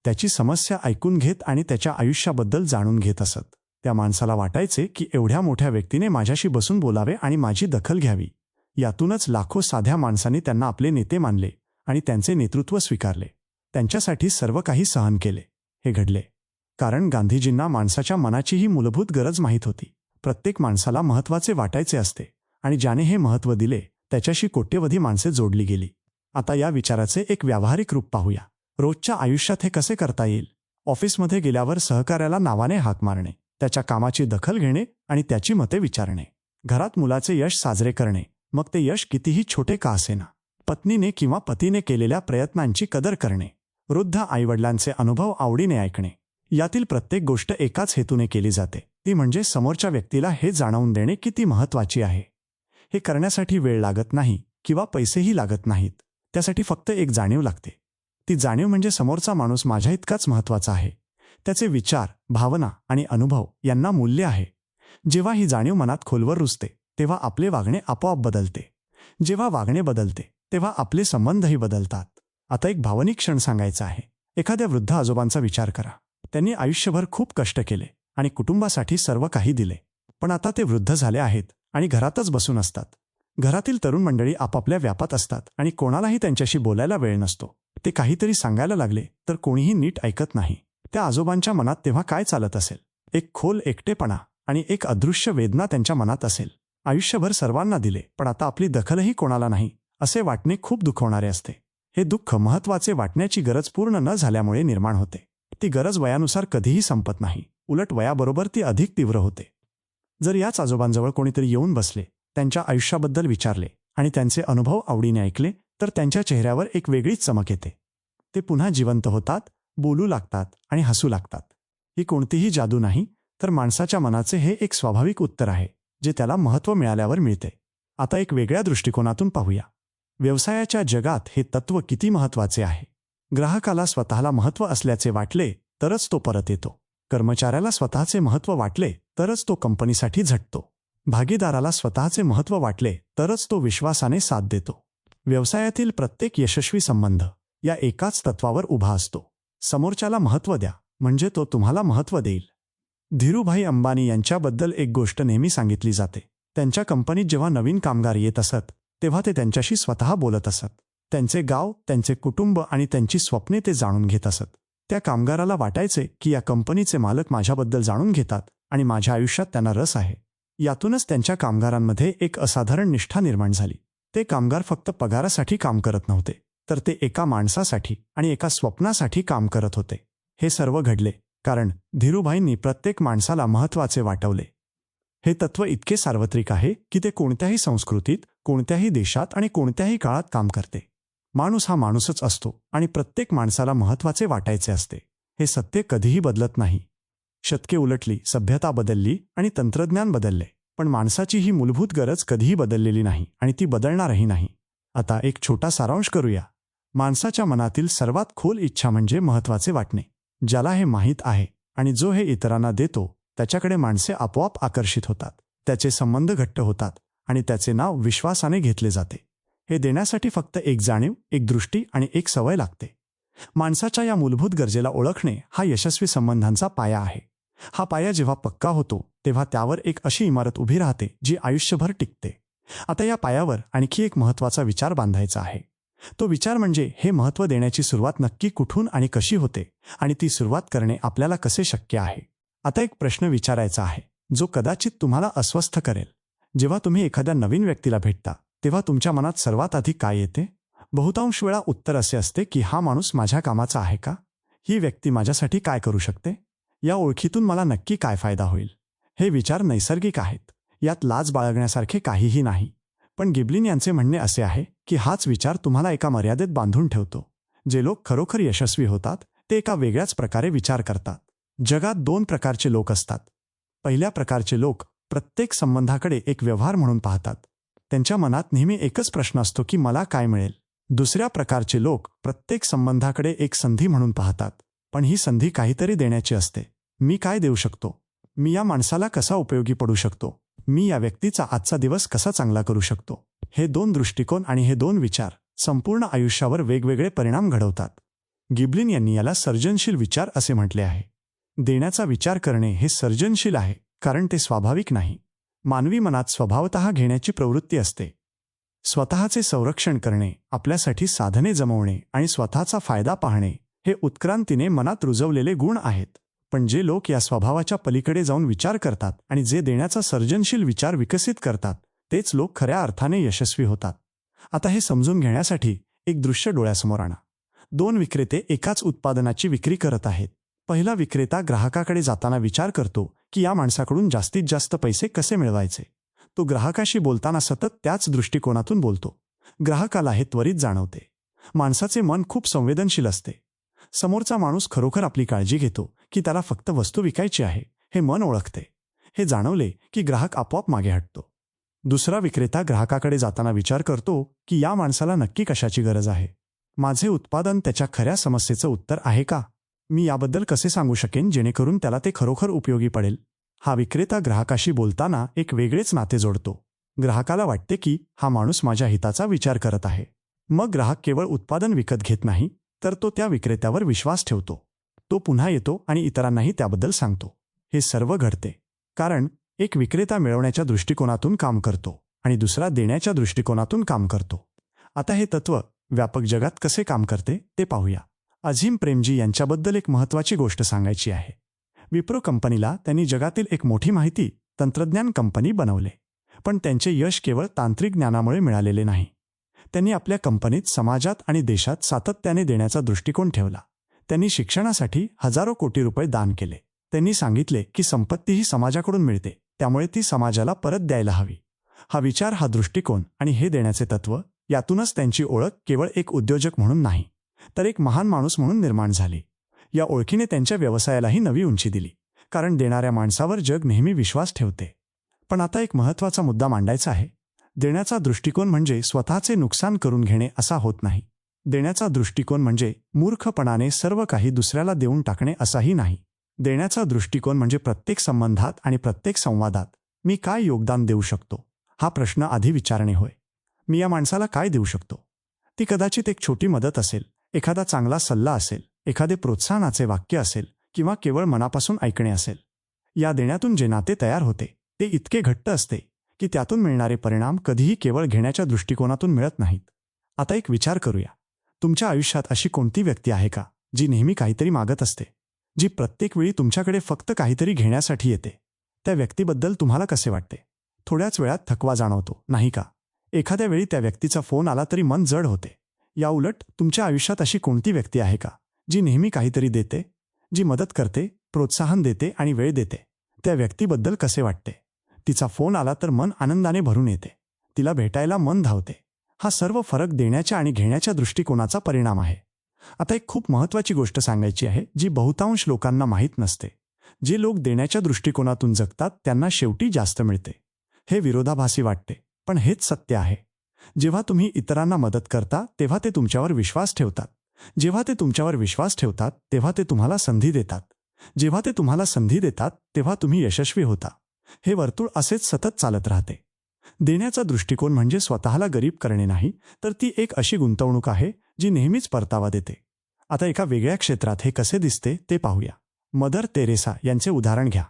त्याची समस्या ऐकून घेत आणि त्याच्या आयुष्याबद्दल जाणून घेत असत. त्या माणसाला वाटायचे की एवढ्या मोठ्या व्यक्तीने माझ्याशी बसून बोलावे आणि माझी दखल घ्यावी. यातूनच लाखो साध्या माणसांनी त्यांना आपले नेते मानले आणि त्यांचे नेतृत्व स्वीकारले. त्यांच्यासाठी सर्व काही सहन केले. हे घडले कारण गांधीजींना माणसाच्या मनाचीही मूलभूत गरज माहीत होती. प्रत्येक माणसाला महत्त्वाचे वाटायचे असते आणि ज्याने हे महत्त्व दिले त्याच्याशी कोट्यवधी माणसे जोडली गेली. आता या विचाराचे एक व्यावहारिक रूप पाहूया. रोजच्या आयुष्यात हे कसे करता येईल? ऑफिसमध्ये गेल्यावर सहकार्याला नावाने हाक मारणे, त्याच्या कामाची दखल घेणे आणि त्याची मते विचारणे. घरात मुलाचे यश साजरे करणे, मग ते यश कितीही छोटे का असेना. पत्नीने किंवा पतीने केलेल्या प्रयत्नांची कदर करणे. वृद्ध आईवडिलांचे अनुभव आवडीने ऐकणे. यातील प्रत्येक गोष्ट एकाच हेतूने केली जाते, ती म्हणजे समोरच्या व्यक्तीला हे जाणवून देणे की ती महत्त्वाची आहे. हे करण्यासाठी वेळ लागत नाही किंवा पैसेही लागत नाहीत. त्यासाठी फक्त एक जाणीव लागते. ती जाणीव म्हणजे समोरचा माणूस माझ्या इतकाच महत्त्वाचा आहे. त्याचे विचार, भावना आणि अनुभव यांना मूल्य आहे. जेव्हा ही जाणीव मनात खोलवर रुजते तेव्हा आपले वागणे आपोआप बदलते. जेव्हा वागणे बदलते तेव्हा आपले संबंधही बदलतात. आता एक भावनिक क्षण सांगायचा आहे. एखाद्या वृद्ध आजोबांचा विचार करा. त्यांनी आयुष्यभर खूप कष्ट केले आणि कुटुंबासाठी सर्व काही दिले. पण आता ते वृद्ध झाले आहेत आणि घरातच बसून असतात. घरातील तरुण मंडळी आपापल्या व्यापात असतात आणि कोणालाही त्यांच्याशी बोलायला वेळ नसतो. ते काहीतरी सांगायला लागले तर कोणीही नीट ऐकत नाही. त्या आजोबांच्या मनात तेव्हा काय चालत असेल? एक खोल एकटेपणा आणि एक अदृश्य वेदना त्यांच्या मनात असेल. आयुष्यभर सर्वांना दिले पण आता आपली दखलही कोणाला नाही असे वाटणे खूप दुखवणारे असते. हे दुःख महत्त्वाचे वाटण्याची गरज पूर्ण न झाल्यामुळे निर्माण होते. ती गरज वयानुसार कधीही संपत नाही, उलट वयाबरोबर ती अधिक तीव्र होते. जर याच आजोबांजवळ कोणीतरी येऊन बसले, त्यांच्या आयुष्याबद्दल विचारले आणि त्यांचे अनुभव आवडीने ऐकले तर त्यांच्या चेहऱ्यावर एक वेगळीच चमक येते. ते पुन्हा जिवंत होतात, बोलू लागतात आणि हसू लागतात. ही कोणतीही जादू नाही, तर माणसाच्या मनाचे हे एक स्वाभाविक उत्तर आहे जे त्याला महत्त्व मिळाल्यावर मिळते. आता एक वेगळ्या दृष्टिकोनातून पाहूया. व्यवसायाच्या जगात हे तत्त्व किती महत्त्वाचे आहे. ग्राहकाला स्वतःला महत्त्व असल्याचे वाटले तरच तो परत येतो. कर्मचाऱ्याला स्वतःचे महत्त्व वाटले तरच तो कंपनीसाठी झटतो. भागीदाराला स्वतःचे महत्त्व वाटले तरच तो विश्वासाने साथ देतो. व्यवसायातील प्रत्येक यशस्वी संबंध या एकाच तत्वावर उभा असतो. समोरच्याला महत्त्व द्या म्हणजे तो तुम्हाला महत्त्व देईल. धीरूभाई अंबानी यांच्याबद्दल एक गोष्ट नेहमी सांगितली जाते. त्यांच्या कंपनीत जेव्हा नवीन कामगार येत असत तेव्हा ते त्यांच्याशी स्वतः बोलत असत. त्यांचे गाव, त्यांचे कुटुंब आणि त्यांची स्वप्ने ते जाणून घेत असत. त्या कामगाराला वाटायचे की या कंपनीचे मालक माझ्याबद्दल जाणून घेतात आणि माझ्या आयुष्यात त्यांना रस आहे. यातूनच त्यांच्या कामगारांमध्ये एक असाधारण निष्ठा निर्माण झाली. ते कामगार फक्त पगारासाठी काम करत नव्हते, तर ते एका माणसासाठी आणि एका स्वप्नासाठी काम करत होते. हे सर्व घडले कारण धीरूभाईंनी प्रत्येक माणसाला महत्त्वाचे वाटवले. हे तत्त्व इतके सार्वत्रिक आहे की ते कोणत्याही संस्कृतीत, कोणत्याही देशात आणि कोणत्याही काळात काम करते. माणूस हा माणूसच असतो आणि प्रत्येक माणसाला महत्त्वाचे वाटायचे असते. हे सत्य कधीही बदलत नाही. शतके उलटली, सभ्यता बदलली आणि तंत्रज्ञान बदलले, पण माणसाची ही मूलभूत गरज कधीही बदललेली नाही आणि ती बदलणारही नाही. आता एक छोटा सारांश करूया. माणसाच्या मनातील सर्वात खोल इच्छा म्हणजे महत्त्वाचे वाटणे. ज्याला हे माहीत आहे आणि जो हे इतरांना देतो त्याच्याकडे माणसे आपोआप आकर्षित होतात. त्याचे संबंध घट्ट होतात आणि त्याचे नाव विश्वासाने घेतले जाते. हे देण्यासाठी फक्त एक जाणीव, एक दृष्टी आणि एक सवय लागते. माणसाच्या या मूलभूत गरजेला ओळखणे हा यशस्वी संबंधांचा पाया आहे. हा पाया जेव्हा पक्का होतो तेव्हा त्यावर एक अशी इमारत उभी राहते जी आयुष्यभर टिकते. आता या पायावर आणखी एक महत्त्वाचा विचार बांधायचा आहे. तो विचार म्हणजे हे महत्त्व देण्याची सुरुवात नक्की कुठून आणि कशी होते आणि ती सुरुवात करणे आपल्याला कसे शक्य आहे. आता एक प्रश्न विचारायचा आहे जो कदाचित तुम्हाला अस्वस्थ करेल. जेव्हा तुम्ही एखाद्या नवीन व्यक्तीला भेटता तेव्हा तुमच्या मनात सर्वात आधी काय येते? बहुतांश वेळा उत्तर असे असते की हा माणूस माझ्या कामाचा आहे का? ही व्यक्ती माझ्यासाठी काय करू शकते? या ओळखीतून मला नक्की काय फायदा होईल? हे विचार नैसर्गिक आहेत. यात लाज बाळगण्यासारखे काहीही नाही. पण गिबलिन यांचे म्हणणे असे आहे की हाच विचार तुम्हाला एका मर्यादेत बांधून ठेवतो. जे लोक खरोखर यशस्वी होतात ते एका वेगळ्याच प्रकारे विचार करतात. जगात 2 प्रकारचे लोक असतात. पहिल्या प्रकारचे लोक प्रत्येक संबंधाकडे एक व्यवहार म्हणून पाहतात. त्यांच्या मनात नेहमी एकच प्रश्न असतो की मला काय मिळेल. दुसऱ्या प्रकारचे लोक प्रत्येक संबंधाकडे एक संधी म्हणून पाहतात. पण ही संधी काहीतरी देण्याची असते. मी काय देऊ शकतो? मी या माणसाला कसा उपयोगी पडू शकतो? मी या व्यक्तीचा आजचा दिवस कसा चांगला करू शकतो? हे 2 दृष्टिकोन आणि हे 2 विचार संपूर्ण आयुष्यावर वेगवेगळे परिणाम घडवतात. गिबलिन यांनी याला सर्जनशील विचार असे म्हटले आहे. देण्याचा विचार करणे हे सर्जनशील आहे कारण ते स्वाभाविक नाही. मानवी मनात स्वभावतः घेण्याची प्रवृत्ती असते. स्वतःचे संरक्षण करणे, आपल्यासाठी साधने जमवणे आणि स्वतःचा फायदा पाहणे हे उत्क्रांतीने मनात रुजवलेले गुण आहेत. पण जे लोक या स्वभावाच्या पलीकडे जाऊन विचार करतात आणि जे देण्याचा सर्जनशील विचार विकसित करतात तेच लोक खऱ्या अर्थाने यशस्वी होतात. आता हे समजून घेण्यासाठी एक दृश्य डोळ्यासमोर आणा. 2 विक्रेते एकाच उत्पादनाची विक्री करत आहेत. पहिला विक्रेता ग्राहकाकडे जाताना विचार करतो की या माणसाकडून जास्तीत जास्त पैसे कसे मिळवायचे. तो ग्राहकाशी बोलताना सतत त्याच दृष्टिकोनातून बोलतो. ग्राहकाला हे त्वरित जाणवते. माणसाचे मन खूप संवेदनशील असते. समोरचा माणूस खरोखर आपली काळजी घेतो की त्याला फक्त वस्तू विकायची आहे हे मन ओळखते. हे जाणवले की ग्राहक आपोआप मागे हटतो. दुसरा विक्रेता ग्राहकाकडे जाताना विचार करतो की या माणसाला नक्की कशाची गरज आहे. माझे उत्पादन त्याच्या खऱ्या समस्येचं उत्तर आहे का? मी याबद्दल कसे सांगू शकेन जेणेकरून त्याला ते खरोखर उपयोगी पडेल. हा विक्रेता ग्राहकाशी बोलताना एक वेगळेच नाते जोडतो. ग्राहकाला वाटते की हा माणूस माझ्या हिताचा विचार करत आहे. मग ग्राहक केवळ उत्पादन विकत घेत नाही तर तो त्या विक्रेत्यावर विश्वास ठेवतो. तो पुन्हा येतो आणि इतरांनाही त्याबद्दल सांगतो. हे सर्व घडते कारण एक विक्रेता मिळवण्याच्या दृष्टिकोनातून काम करतो आणि दुसरा देण्याच्या दृष्टिकोनातून काम करतो. आता हे तत्त्व व्यापक जगात कसे काम करते ते पाहूया. अझीम प्रेमजी यांच्याबद्दल एक महत्त्वाची गोष्ट सांगायची आहे. विप्रो कंपनीला त्यांनी जगातील एक मोठी माहिती तंत्रज्ञान कंपनी बनवले. पण त्यांचे यश केवळ तांत्रिक ज्ञानामुळे मिळालेले नाही. त्यांनी आपल्या कंपनीत समाजात आणि देशात सातत्याने देण्याचा दृष्टिकोन ठेवला. त्यांनी शिक्षणासाठी हजारो कोटी रुपये दान केले. त्यांनी सांगितले की संपत्ती ही समाजाकडून मिळते त्यामुळे ती समाजाला परत द्यायला हवी. हा विचार, हा दृष्टिकोन आणि हे देण्याचे तत्त्व यातूनच त्यांची ओळख केवळ एक उद्योजक म्हणून नाही तर एक महान माणूस म्हणून निर्माण झाली. या ओळखीने त्यांच्या व्यवसायालाही नवी उंची दिली कारण देणाऱ्या माणसावर जग नेहमी विश्वास ठेवते. पण आता एक महत्त्वाचा मुद्दा मांडायचा आहे. देण्याचा दृष्टिकोन म्हणजे स्वतःचे नुकसान करून घेणे असा होत नाही. देण्याचा दृष्टिकोन म्हणजे मूर्खपणाने सर्व काही दुसऱ्याला देऊन टाकणे असाही नाही. देण्याचा दृष्टिकोन म्हणजे प्रत्येक संबंधात आणि प्रत्येक संवादात मी काय योगदान देऊ शकतो हा प्रश्न आधी विचारणे होय. मी या माणसाला काय देऊ शकतो? ती कदाचित एक छोटी मदत असेल, एखादा चांगला सल्ला असेल, एखादे प्रोत्साहनाचे वाक्य असेल किंवा केवळ मनापासून ऐकणे असेल. या देण्यातून जे नाते तयार होते ते इतके घट्ट असते की त्यातून मिळणारे परिणाम कधीही केवळ घेण्याच्या दृष्टिकोनातून मिळत नाहीत. आता एक विचार करूया. तुमच्या आयुष्यात अशी कोणती व्यक्ती आहे का जी नेहमी काहीतरी मागत असते, जी प्रत्येक वेळी तुमच्याकडे फक्त काहीतरी घेण्यासाठी येते? त्या व्यक्तीबद्दल तुम्हाला कसे वाटते? थोड्याच वेळात थकवा जाणवतो, नाही का? एखाद्या वेळी त्या व्यक्तीचा फोन आला तरी मन जड होते. याउलट तुमच्या आयुष्यात अशी कोणती व्यक्ती आहे का जी नेहमी काहीतरी देते, जी मदत करते, प्रोत्साहन देते आणि वेळ देते? त्या व्यक्तीबद्दल कसे वाटते? तिचा फोन आला तर मन आनंदाने भरून येते, तिला भेटायला मन धावते. हा सर्व फरक देण्याच्या आणि घेण्याच्या दृष्टिकोनाचा परिणाम आहे. आता एक खूप महत्त्वाची गोष्ट सांगायची आहे जी बहुतांश लोकांना माहीत नसते. जे लोक देण्याच्या दृष्टिकोनातून जगतात त्यांना शेवटी जास्त मिळते. हे विरोधाभासी वाटते पण हेच सत्य आहे. जेव्हा तुम्ही इतरांना मदत करता तेव्हा ते तुमच्यावर विश्वास ठेवतात. जेव्हा ते तुमच्यावर विश्वास ठेवतात तेव्हा ते तुम्हाला संधी देतात. जेव्हा ते तुम्हाला संधी देतात तेव्हा तुम्ही यशस्वी होता. हे वर्तुळ असेच सतत चालत राहते. देण्याचा दृष्टिकोन म्हणजे स्वतःला गरीब करणे नाही तर ती एक अशी गुंतवणूक आहे जी नेहमीच परतावा देते. आता एका वेगळ्या क्षेत्रात हे कसे दिसते ते पाहूया. मदर तेरेसा यांचे उदाहरण घ्या.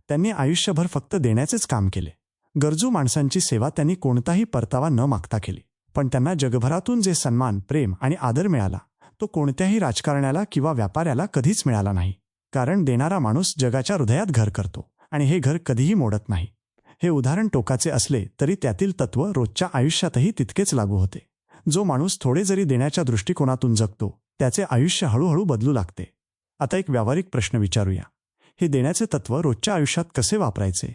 त्यांनी आयुष्यभर फक्त देण्याचेच काम केले. गरजू माणसांची सेवा त्यांनी कोणताही परतावा न मागता केली. पण त्यांना जगभरातून जे सन्मान, प्रेम आणि आदर मिळाला तो कोणत्याही राजकारण्याला किंवा व्यापाऱ्याला कधीच मिळाला नाही. कारण देणारा माणूस जगाच्या हृदयात घर करतो आणि हे घर कधीही मोडत नाही. हे उदाहरण टोकाचे असले तरी त्यातील तत्त्व रोजच्या आयुष्यातही तितकेच लागू होते. जो माणूस थोडे जरी देण्याच्या दृष्टिकोनातून जगतो त्याचे आयुष्य हळूहळू बदलू लागते. आता एक व्यावहारिक प्रश्न विचारूया. हे देण्याचे तत्त्व रोजच्या आयुष्यात कसे वापरायचे?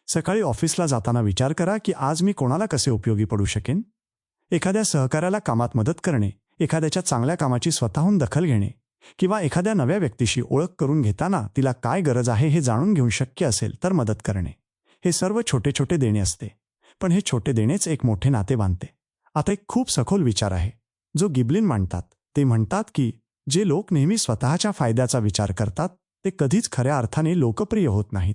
सकाळी ऑफिसला जाताना विचार करा की आज मी कोणाला कसे उपयोगी पडू शकेन. एखाद्या सहकार्याला कामात मदत करणे एखाद्याच्या चांगल्या कामाची स्वतःहून दखल घेणे किंवा एखाद्या नव्या व्यक्तीशी ओळख करून घेताना तिला काय गरज आहे हे जाणून घेऊन शक्य असेल तर मदत करणे, हे सर्व छोटे छोटे देणे असते. पण हे छोटे देणेच एक मोठे नाते बांधते. आता एक खूप सखोल विचार आहे जो गिबलिन मांडतात. ते म्हणतात की जे लोक नेहमी स्वतःच्या फायद्याचा विचार करतात ते कधीच खऱ्या अर्थाने लोकप्रिय होत नाहीत.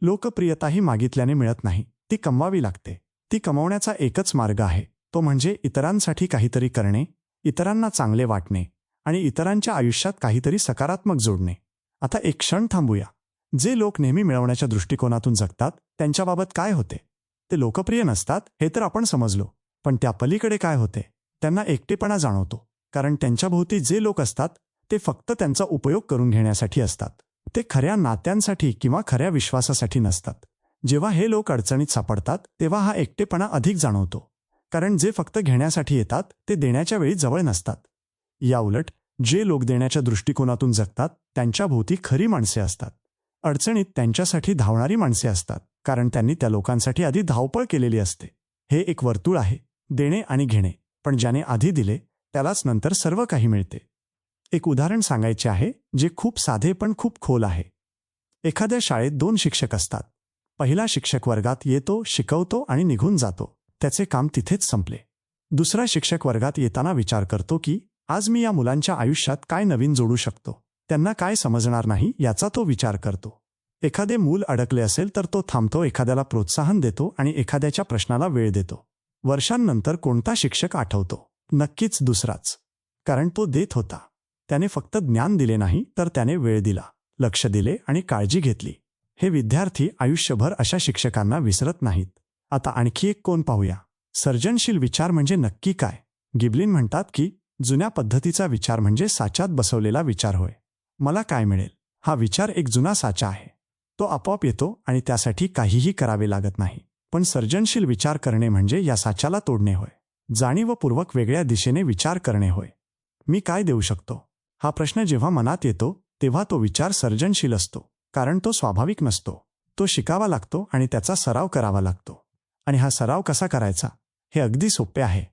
लोकप्रियताही मागितल्याने मिळत नाही, ती कमवावी लागते. ती कमवण्याचा एकच मार्ग आहे, तो म्हणजे इतरांसाठी काहीतरी करणे, इतरांना चांगले वाटणे आणि इतरांच्या आयुष्यात काहीतरी सकारात्मक जोडणे. आता एक क्षण थांबूया. जे लोक नेहमी मिळवण्याच्या दृष्टिकोनातून जगतात त्यांच्याबाबत काय होते? ते लोकप्रिय नसतात हे तर आपण समजलो, पण त्या पलीकडे काय होते? त्यांना एकटेपणा जाणवतो, कारण त्यांच्याभोवती जे लोक असतात ते फक्त त्यांचा उपयोग करून घेण्यासाठी असतात. ते खऱ्या नात्यांसाठी किंवा खऱ्या विश्वासासाठी नसतात. जेव्हा हे लोक अडचणीत सापडतात तेव्हा हा एकटेपणा अधिक जाणवतो, कारण जे फक्त घेण्यासाठी येतात ते देण्याच्या वेळी जवळ नसतात. याउलट जे लोक देण्याच्या दृष्टिकोनातून जगतात त्यांच्याभोवती खरी माणसे असतात. अडचणीत त्यांच्यासाठी धावणारी माणसे असतात, कारण त्यांनी त्या लोकांसाठी आधी धावपळ केलेली असते. हे एक वर्तुळ आहे, देणे आणि घेणे, पण ज्याने आधी दिले त्यालाच नंतर सर्व काही मिळते. एक उदाहरण सांगायचे आहे जे खूप साधे पण खूप खोल आहे. एखाद्या शाळेत 2 शिक्षक असतात. पहिला शिक्षक वर्गात येतो, शिकवतो आणि निघून जातो. त्याचे काम तिथेच संपले. दुसरा शिक्षक वर्गात येताना विचार करतो की आज मी या मुलांच्या आयुष्यात काय नवीन जोडू शकतो, त्यांना काय समजणार नाही याचा तो विचार करतो. एखादे मूल अडकले असेल तर तो थांबतो, एखाद्याला प्रोत्साहन देतो आणि एखाद्याच्या प्रश्नाला वेळ देतो. वर्षांनंतर कोणता शिक्षक आठवतो? नक्कीच दुसराच, कारण तो देत होता. त्याने फक्त ज्ञान दिले नाही तर त्याने वेळ दिला, लक्ष दिले आणि काळजी घेतली. हे विद्यार्थी आयुष्यभर अशा शिक्षकांना विसरत नाहीत. आता आणखी एक कोण पाहूया. सर्जनशील विचार म्हणजे नक्की काय? गिबलिन म्हणतात की जुन्या पद्धतीचा विचार म्हणजे साच्यात बसवलेला विचार होय. मला काय मिळेल? हा विचार एक जुना साचा आहे. तो आपोआप येतो आणि त्यासाठी काहीही करावे लागत नाही. पण सर्जनशील विचार करणे म्हणजे या साच्याला तोडणे होय. जाणीवपूर्वक वेगळ्या दिशेने विचार करणे होय. मी काय देऊ शकतो? हा प्रश्न जेव्हा मनात येतो तेव्हा तो विचार सर्जनशील असतो, कारण तो स्वाभाविक नसतो. तो शिकावा लागतो आणि त्याचा सराव करावा लागतो. आणि हा सराव कसा करायचा? हे अगदी सोपे आहे.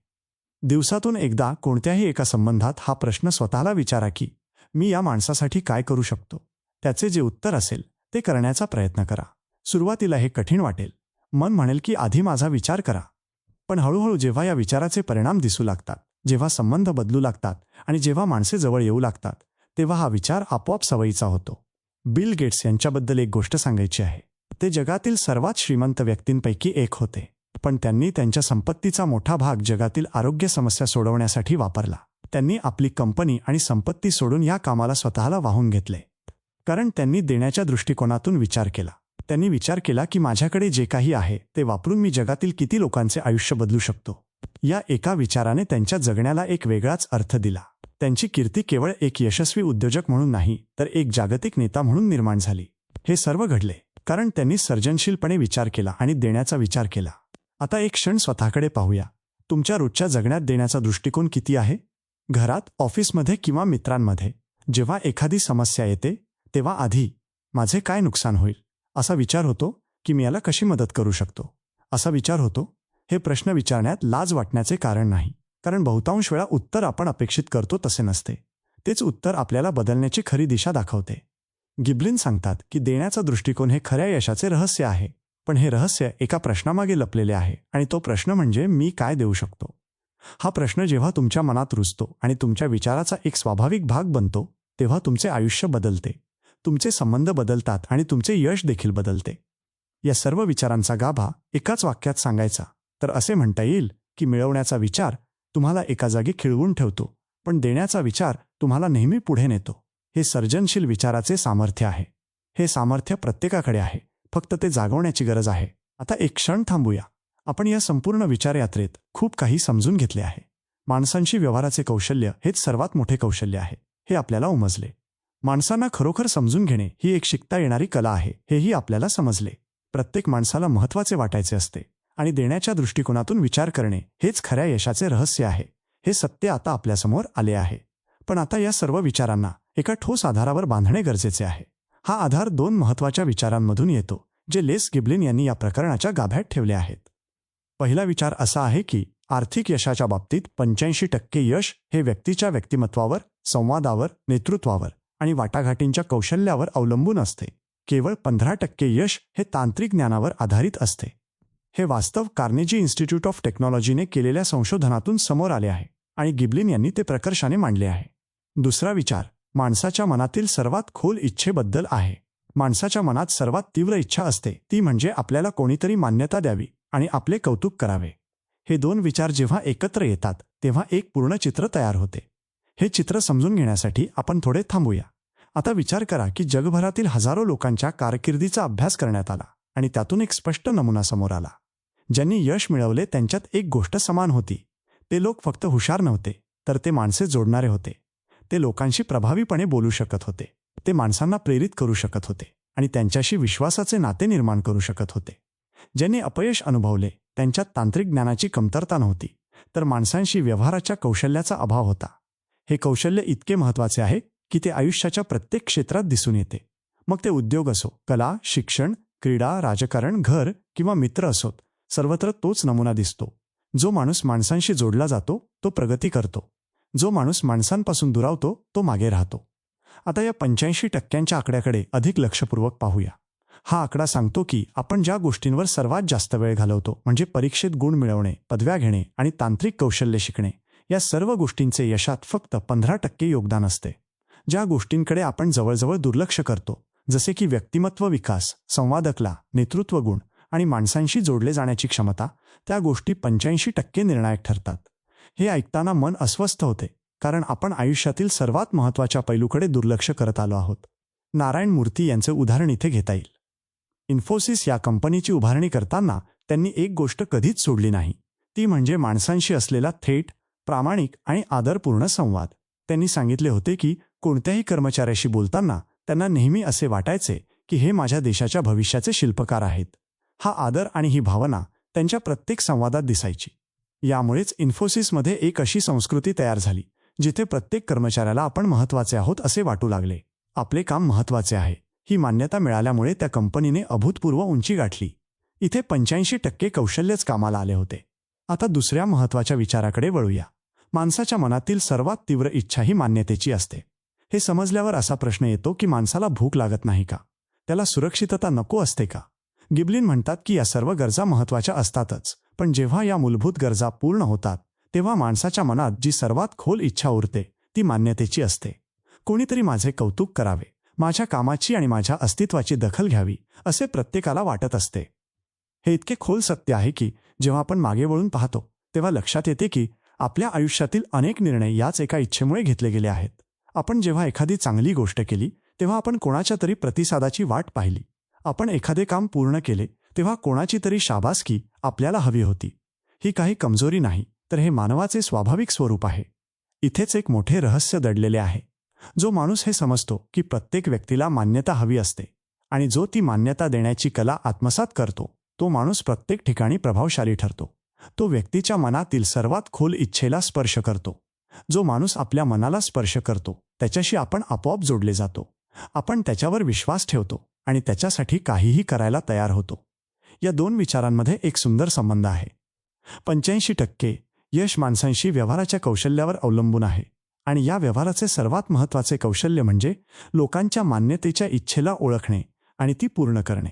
दिवसातून एकदा कोणत्याही एका संबंधात हा प्रश्न स्वतःला विचारा की मी या माणसासाठी काय करू शकतो? त्याचे जे उत्तर असेल ते करण्याचा प्रयत्न करा. सुरुवातीला हे कठीण वाटेल. मन म्हणेल की आधी माझा विचार करा. पण हळूहळू जेव्हा या विचाराचे परिणाम दिसू लागतात, जेव्हा संबंध बदलू लागतात आणि जेव्हा माणसे जवळ येऊ लागतात, तेव्हा हा विचार आपोआप सवयीचा होतो. बिल गेट्स यांच्याबद्दल एक गोष्ट सांगायची आहे. ते जगातील सर्वात श्रीमंत व्यक्तींपैकी एक होते, पण त्यांनी त्यांच्या संपत्तीचा मोठा भाग जगातील आरोग्य समस्या सोडवण्यासाठी वापरला. त्यांनी आपली कंपनी आणि संपत्ती सोडून या कामाला स्वतःला वाहून घेतले, कारण त्यांनी देण्याच्या दृष्टिकोनातून विचार केला. त्यांनी विचार केला की माझ्याकडे जे काही आहे ते वापरून मी जगातील किती लोकांचे आयुष्य बदलू शकतो. या एका विचाराने त्यांच्या जगण्याला एक वेगळाच अर्थ दिला. त्यांची कीर्ती केवळ एक यशस्वी उद्योजक म्हणून नाही तर एक जागतिक नेता म्हणून निर्माण झाली. हे सर्व घडले कारण त्यांनी सर्जनशीलपणे विचार केला आणि देण्याचा विचार केला. आता एक क्षण स्वतःकडे पाहूया. तुमच्या रोजच्या जगण्यात देण्याचा दृष्टिकोन किती आहे? घरात, ऑफिसमध्ये किंवा मित्रांमध्ये जेव्हा एखादी समस्या येते तेव्हा आधी माझे काय नुकसान होईल असा विचार होतो की मी याला कशी मदत करू शकतो असा विचार होतो? हे प्रश्न विचारण्यात लाज वाटण्याचे कारण नाही, कारण बहुतांश वेळा उत्तर आपण अपेक्षित करतो तसे नसते. तेच उत्तर आपल्याला बदलण्याची खरी दिशा दाखवते. गिबलिन सांगतात की देण्याचा दृष्टिकोन हे खऱ्या यशाचे रहस्य आहे, पण हे रहस्य एका प्रश्नामागे लपलेले आहे आणि तो प्रश्न म्हणजे मी काय देऊ शकतो. हा प्रश्न जेव्हा तुमच्या मनात रुजतो आणि तुमच्या विचाराचा एक स्वाभाविक भाग बनतो तेव्हा तुमचे आयुष्य बदलते, तुमचे संबंध बदलतात आणि तुमचे यश देखील बदलते. या सर्व विचारांचा गाभा एकाच वाक्यात सांगायचा तर असे म्हणता येईल की मिळवण्याचा विचार तुम्हाला एका जागी खिळवून ठेवतो, पण देण्याचा विचार तुम्हाला नेहमी पुढे नेतो. हे सर्जनशील विचाराचे सामर्थ्य आहे. हे सामर्थ्य प्रत्येकाकडे आहे, फक्त ते जागवण्याची गरज आहे. आता एक क्षण थांबूया. आपण या संपूर्ण विचारयात्रेत खूप काही समजून घेतले आहे. माणसांशी व्यवहाराचे कौशल्य हेच सर्वात मोठे कौशल्य आहे, हे आपल्याला उमजले. माणसांना खरोखर समजून घेणे ही एक शिकता येणारी कला आहे, हेही आपल्याला समजले. प्रत्येक माणसाला महत्त्वाचे वाटायचे असते आणि देण्याच्या दृष्टिकोनातून विचार करणे हेच खऱ्या यशाचे रहस्य आहे. हे सत्य आता आपल्यासमोर आले आहे. पण आता या सर्व विचारांना एका ठोस आधारावर बांधणे गरजेचे आहे. हा आधार 2 महत्त्वाच्या विचारांमधून येतो जे लेस गिबलिन यांनी या प्रकरणाच्या गाभ्यात ठेवले आहेत. पहिला विचार असा आहे की आर्थिक यशाच्या बाबतीत 85% यश हे व्यक्तीच्या व्यक्तिमत्वावर, संवादावर, नेतृत्वावर आणि वाटाघाटींच्या कौशल्यावर अवलंबून असते. केवळ 15% यश हे तांत्रिक ज्ञानावर आधारित असते. हे वास्तव कार्नेजी इन्स्टिट्यूट ऑफ टेक्नॉलॉजीने केलेल्या संशोधनातून समोर आले आहे आणि गिबलिन यांनी ते प्रकर्षाने मांडले आहे. दुसरा विचार माणसाच्या मनातील सर्वात खोल इच्छेबद्दल आहे. माणसाच्या मनात सर्वात तीव्र इच्छा असते, ती म्हणजे आपल्याला कोणीतरी मान्यता द्यावी आणि आपले कौतुक करावे. हे दोन विचार जेव्हा एकत्र येतात तेव्हा एक पूर्ण चित्र तयार होते. हे चित्र समजून घेण्यासाठी आपण थोडे थांबूया. आता विचार करा की जगभरातील हजारो लोकांच्या कारकिर्दीचा अभ्यास करण्यात आला आणि त्यातून एक स्पष्ट नमुना समोर आला. ज्यांनी यश मिळवले त्यांच्यात एक गोष्ट समान होती. ते लोक फक्त हुशार नव्हते, तर ते माणसे जोडणारे होते. ते लोकांशी प्रभावीपणे बोलू शकत होते. ते माणसांना प्रेरित करू शकत होते आणि त्यांच्याशी विश्वासाचे नाते निर्माण करू शकत होते. ज्यांनी अपयश अनुभवले त्यांच्यात तांत्रिक ज्ञानाची कमतरता नव्हती, तर माणसांशी व्यवहाराच्या कौशल्याचा अभाव होता. हे कौशल्य इतके महत्त्वाचे आहे की ते आयुष्याच्या प्रत्येक क्षेत्रात दिसून येते. मग ते उद्योग असो, कला, शिक्षण, क्रीडा, राजकारण, घर किंवा मित्र असोत, सर्वत्र तोच नमुना दिसतो. जो माणूस माणसांशी जोडला जातो तो प्रगती करतो. जो माणूस माणसांपासून दुरावतो तो मागे राहतो. आता या 85%च्या आकड्याकडे अधिक लक्षपूर्वक पाहूया. हा आकडा सांगतो की आपण ज्या गोष्टींवर सर्वात जास्त वेळ घालवतो, म्हणजे परीक्षेत गुण मिळवणे, पदव्या घेणे आणि तांत्रिक कौशल्य शिकणे, या सर्व गोष्टींचे यशात फक्त 15% योगदान असते. ज्या गोष्टींकडे आपण जवळजवळ दुर्लक्ष करतो, जसे की व्यक्तिमत्व विकास, संवादकला, नेतृत्व गुण आणि माणसांशी जोडले जाण्याची क्षमता, त्या गोष्टी 85% निर्णायक ठरतात. हे ऐकताना मन अस्वस्थ होते, कारण आपण आयुष्यातील सर्वात महत्त्वाच्या पैलूकडे दुर्लक्ष करत आलो आहोत. नारायण मूर्ती यांचे उदाहरण इथे घेता येईल. इन्फोसिस या कंपनीची उभारणी करताना त्यांनी एक गोष्ट कधीच सोडली नाही, ती म्हणजे माणसांशी असलेला थेट, प्रामाणिक आणि आदरपूर्ण संवाद. त्यांनी सांगितले होते की कोणत्याही कर्मचाऱ्याशी बोलताना त्यांना नेहमी असे वाटायचे की हे माझ्या देशाच्या भविष्याचे शिल्पकार आहेत. हा आदर आणि ही भावना त्यांच्या प्रत्येक संवादात दिसायची. यामुळेच इन्फोसिसमध्ये एक अशी संस्कृती तयार झाली जिथे प्रत्येक कर्मचाऱ्याला आपण महत्त्वाचे आहोत असे वाटू लागले. आपले काम महत्त्वाचे आहे ही मान्यता मिळाल्यामुळे त्या कंपनीने अभूतपूर्व उंची गाठली. इथे 85% कौशल्यच कामाला आले होते. आता दुसऱ्या महत्त्वाच्या विचाराकडे वळूया. माणसाच्या मनातील सर्वात तीव्र इच्छा ही मान्यतेची असते. हे समजल्यावर असा प्रश्न येतो की माणसाला भूक लागत नाही का? त्याला सुरक्षितता नको असते का? गिबलिन म्हणतात की या सर्व गरजा महत्त्वाच्या असतातच, पण जेव्हा या मूलभूत गरजा पूर्ण होतात तेव्हा माणसाच्या मनात जी सर्वात खोल इच्छा उरते ती मान्यतेची असते. कोणीतरी माझे कौतुक करावे, माझ्या कामाची आणि माझ्या अस्तित्वाची दखल घ्यावी असे प्रत्येकाला वाटत असते. हे इतके खोल सत्य आहे की जेव्हा आपण मागे वळून पाहतो तेव्हा लक्षात येते की आपल्या आयुष्यातील अनेक निर्णय याच एका इच्छेमुळे घेतले गेले आहेत. आपण जेव्हा एखादी चांगली गोष्ट केली तेव्हा आपण कोणाच्या तरी प्रतिसादाची वाट पाहिली. आपण एखादे काम पूर्ण केले तेव्हा कोणाची तरी शाबासकी आपल्याला हवी होती. ही काही कमजोरी नाही, तर हे मानवाचे स्वाभाविक स्वरूप आहे. इथेच एक मोठे रहस्य दडलेले आहे. जो माणूस हे समजतो की प्रत्येक व्यक्तीला मान्यता हवी असते आणि जो ती मान्यता देण्याची कला आत्मसात करतो, तो माणूस प्रत्येक ठिकाणी प्रभावशाली ठरतो. तो व्यक्तीच्या मनातील सर्वात खोल इच्छेला स्पर्श करतो. जो माणूस आपल्या मनाला स्पर्श करतो त्याच्याशी आपण आपोआप जोडले जातो. आपण त्याच्यावर विश्वास ठेवतो आणि त्याच्यासाठी काहीही करायला तयार होतो. या दोन विचारांमध्ये एक सुंदर संबंध आहे. 85% यश माणसांशी व्यवहाराच्या कौशल्यावर अवलंबून आहे आणि या व्यवहाराचे सर्वात महत्त्वाचे कौशल्य म्हणजे लोकांच्या मान्यतेच्या इच्छेला ओळखणे आणि ती पूर्ण करणे.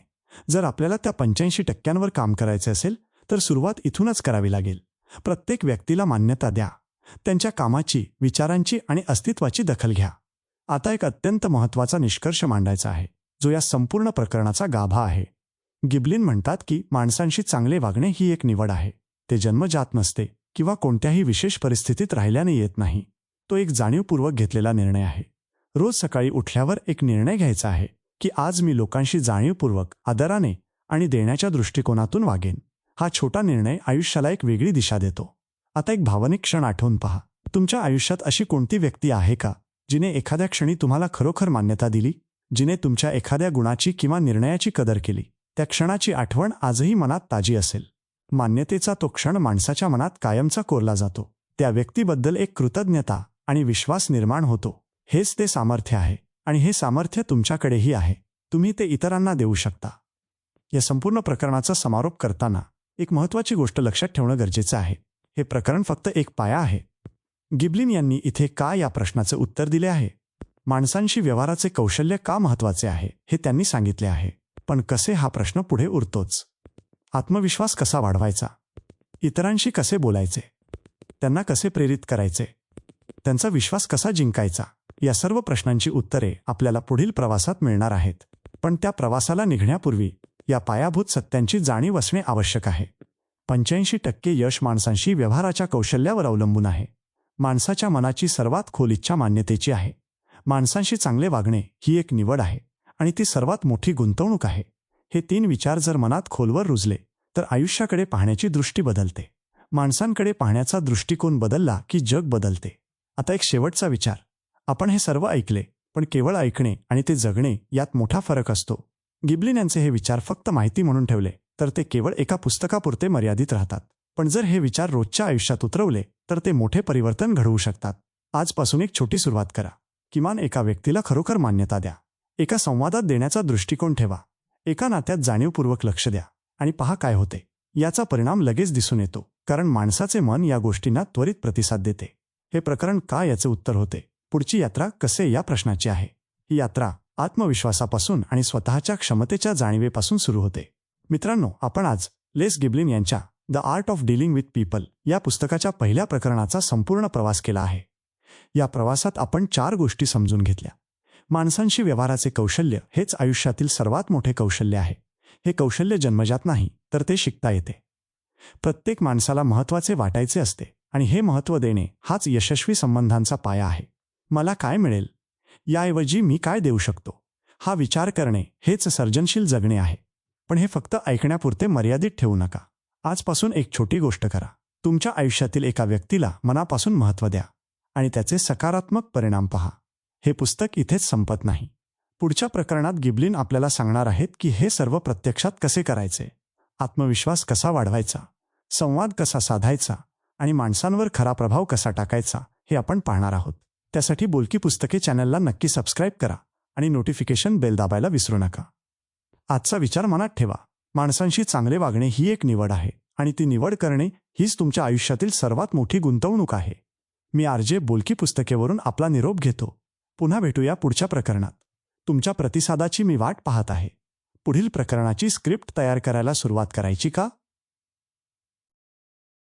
जर आपल्याला त्या 85%वर काम करायचे असेल तर सुरुवात इथूनच करावी लागेल. प्रत्येक व्यक्तीला मान्यता द्या. त्यांच्या कामाची, विचारांची आणि अस्तित्वाची दखल घ्या. आता एक अत्यंत महत्त्वाचा निष्कर्ष मांडायचा आहे, जो या संपूर्ण प्रकरणाचा गाभा आहे. गिबलिन म्हणतात की माणसांशी चांगले वागणे ही एक निवड आहे. ते जन्मजात नसते किंवा कोणत्याही विशेष परिस्थितीत राहिल्याने येत नाही. तो एक जाणीवपूर्वक घेतलेला निर्णय आहे. रोज सकाळी उठल्यावर एक निर्णय घ्यायचा आहे की आज मी लोकांशी जाणीवपूर्वक, आदराने आणि देण्याच्या दृष्टिकोनातून वागेन. हा छोटा निर्णय आयुष्याला एक वेगळी दिशा देतो. आता एक भावनिक क्षण आठवून पहा. तुमच्या आयुष्यात अशी कोणती व्यक्ती आहे का जिने एखाद्या क्षणी तुम्हाला खरोखर मान्यता दिली, जिने तुमच्या एखाद्या गुणाची किंवा निर्णयाची कदर केली? त्या क्षणाची आठवण आजही मनात ताजी असेल. मान्यतेचा तो क्षण माणसाच्या मनात कायमचा कोरला जातो. त्या व्यक्तीबद्दल एक कृतज्ञता आणि विश्वास निर्माण होतो. हेच ते सामर्थ्य आहे आणि हे सामर्थ्य तुमच्याकडेही आहे. तुम्ही ते इतरांना देऊ शकता. या संपूर्ण प्रकरणाचा समारोप करताना एक महत्त्वाची गोष्ट लक्षात ठेवणं गरजेचं आहे. हे प्रकरण फक्त एक पाया आहे. गिबलिन यांनी इथे का या प्रश्नाचे उत्तर दिले आहे. माणसांशी व्यवहाराचे कौशल्य का महत्त्वाचे आहे हे त्यांनी सांगितले आहे. पण कसे हा प्रश्न पुढे उरतोच. आत्मविश्वास कसा वाढवायचा, इतरांशी कसे बोलायचे, त्यांना कसे प्रेरित करायचे, त्यांचा विश्वास कसा जिंकायचा, या सर्व प्रश्नांची उत्तरे आपल्याला पुढील प्रवासात मिळणार आहेत. पण त्या प्रवासाला निघण्यापूर्वी या पायाभूत सत्यांची जाणीव असणे आवश्यक आहे. 85% यश माणसांशी व्यवहाराच्या कौशल्यावर अवलंबून आहे. माणसाच्या मनाची सर्वात खोल इच्छा मान्यतेची आहे. माणसांशी चांगले वागणे ही एक निवड आहे आणि ती सर्वात मोठी गुंतवणूक आहे. हे 3 विचार जर मनात खोलवर रुजले तर आयुष्याकडे पाहण्याची दृष्टी बदलते. माणसांकडे पाहण्याचा दृष्टिकोन बदलला की जग बदलते. आता एक शेवटचा विचार. आपण हे सर्व ऐकले, पण केवळ ऐकणे आणि ते जगणे यात मोठा फरक असतो. गिबलिन यांचे हे विचार फक्त माहिती म्हणून ठेवले तर ते केवळ एका पुस्तकापुरते मर्यादित राहतात. पण जर हे विचार रोजच्या आयुष्यात उतरवले तर ते मोठे परिवर्तन घडवू शकतात. आजपासून एक छोटी सुरुवात करा. किमान एका व्यक्तीला खरोखर मान्यता द्या. एका संवादात देण्याचा दृष्टिकोन ठेवा. एका नात्यात जाणीवपूर्वक लक्ष द्या आणि पहा काय होते. याचा परिणाम लगेच दिसून येतो, कारण माणसाचे मन या गोष्टींना त्वरित प्रतिसाद देते. हे प्रकरण का याचे उत्तर होते. पुढची यात्रा कसे या प्रश्नाची आहे. ही यात्रा आत्मविश्वासापासून आणि स्वतःच्या क्षमतेच्या जाणीवेपासून सुरू होते. मित्रांनो, आपण आज लेस गिबलिन यांच्या the art of dealing with people या पुस्तकाच्या पहिल्या प्रकरणाचा संपूर्ण प्रवास केला आहे. या प्रवासात आपण 4 गोष्टी समजून घेतल्या. माणसांशी व्यवहाराचे कौशल्य हेच आयुष्यातील सर्वात मोठे कौशल्य आहे. हे कौशल्य जन्मजात नाही, तर ते शिकता येते. प्रत्येक माणसाला महत्त्वाचे वाटायचे असते आणि हे महत्त्व देणे हाच यशस्वी संबंधांचा पाया आहे. मला काय मिळेल याऐवजी मी काय देऊ शकतो, हा विचार करणे हेच सर्जनशील जगणे आहे. पण हे फक्त ऐकण्यापुरते मर्यादित ठेवू नका. आजपासून एक छोटी गोष्ट करा. तुमच्या आयुष्यातील एका व्यक्तीला मनापासून महत्त्व द्या आणि त्याचे सकारात्मक परिणाम पहा. हे पुस्तक इथेच संपत नाही. पुढच्या प्रकरणात गिबलिन आपल्याला सांगणार आहेत की हे सर्व प्रत्यक्षात कसे करायचे, आत्मविश्वास कसा वाढवायचा, संवाद कसा साधायचा आणि माणसांवर खरा प्रभाव कसा टाकायचा हे आपण पाहणार आहोत. त्यासाठी बोलकी पुस्तके चॅनलला नक्की सबस्क्राईब करा आणि नोटिफिकेशन बेल दाबायला विसरू नका. आजचा विचार मनात ठेवा. माणसांशी चांगले वागणे ही एक निवड आहे आणि ती निवड करणे हीच तुमच्या आयुष्यातील सर्वात मोठी गुंतवणूक आहे. मी आर.जे. बोलकी पुस्तकेवरून आपला निरोप घेतो. पुन्हा भेटूया पुढच्या प्रकरणात. तुमच्या प्रतिसादाची मी वाट पाहत आहे. पुढील प्रकरणाची स्क्रिप्ट तयार करायला सुरुवात करायची का?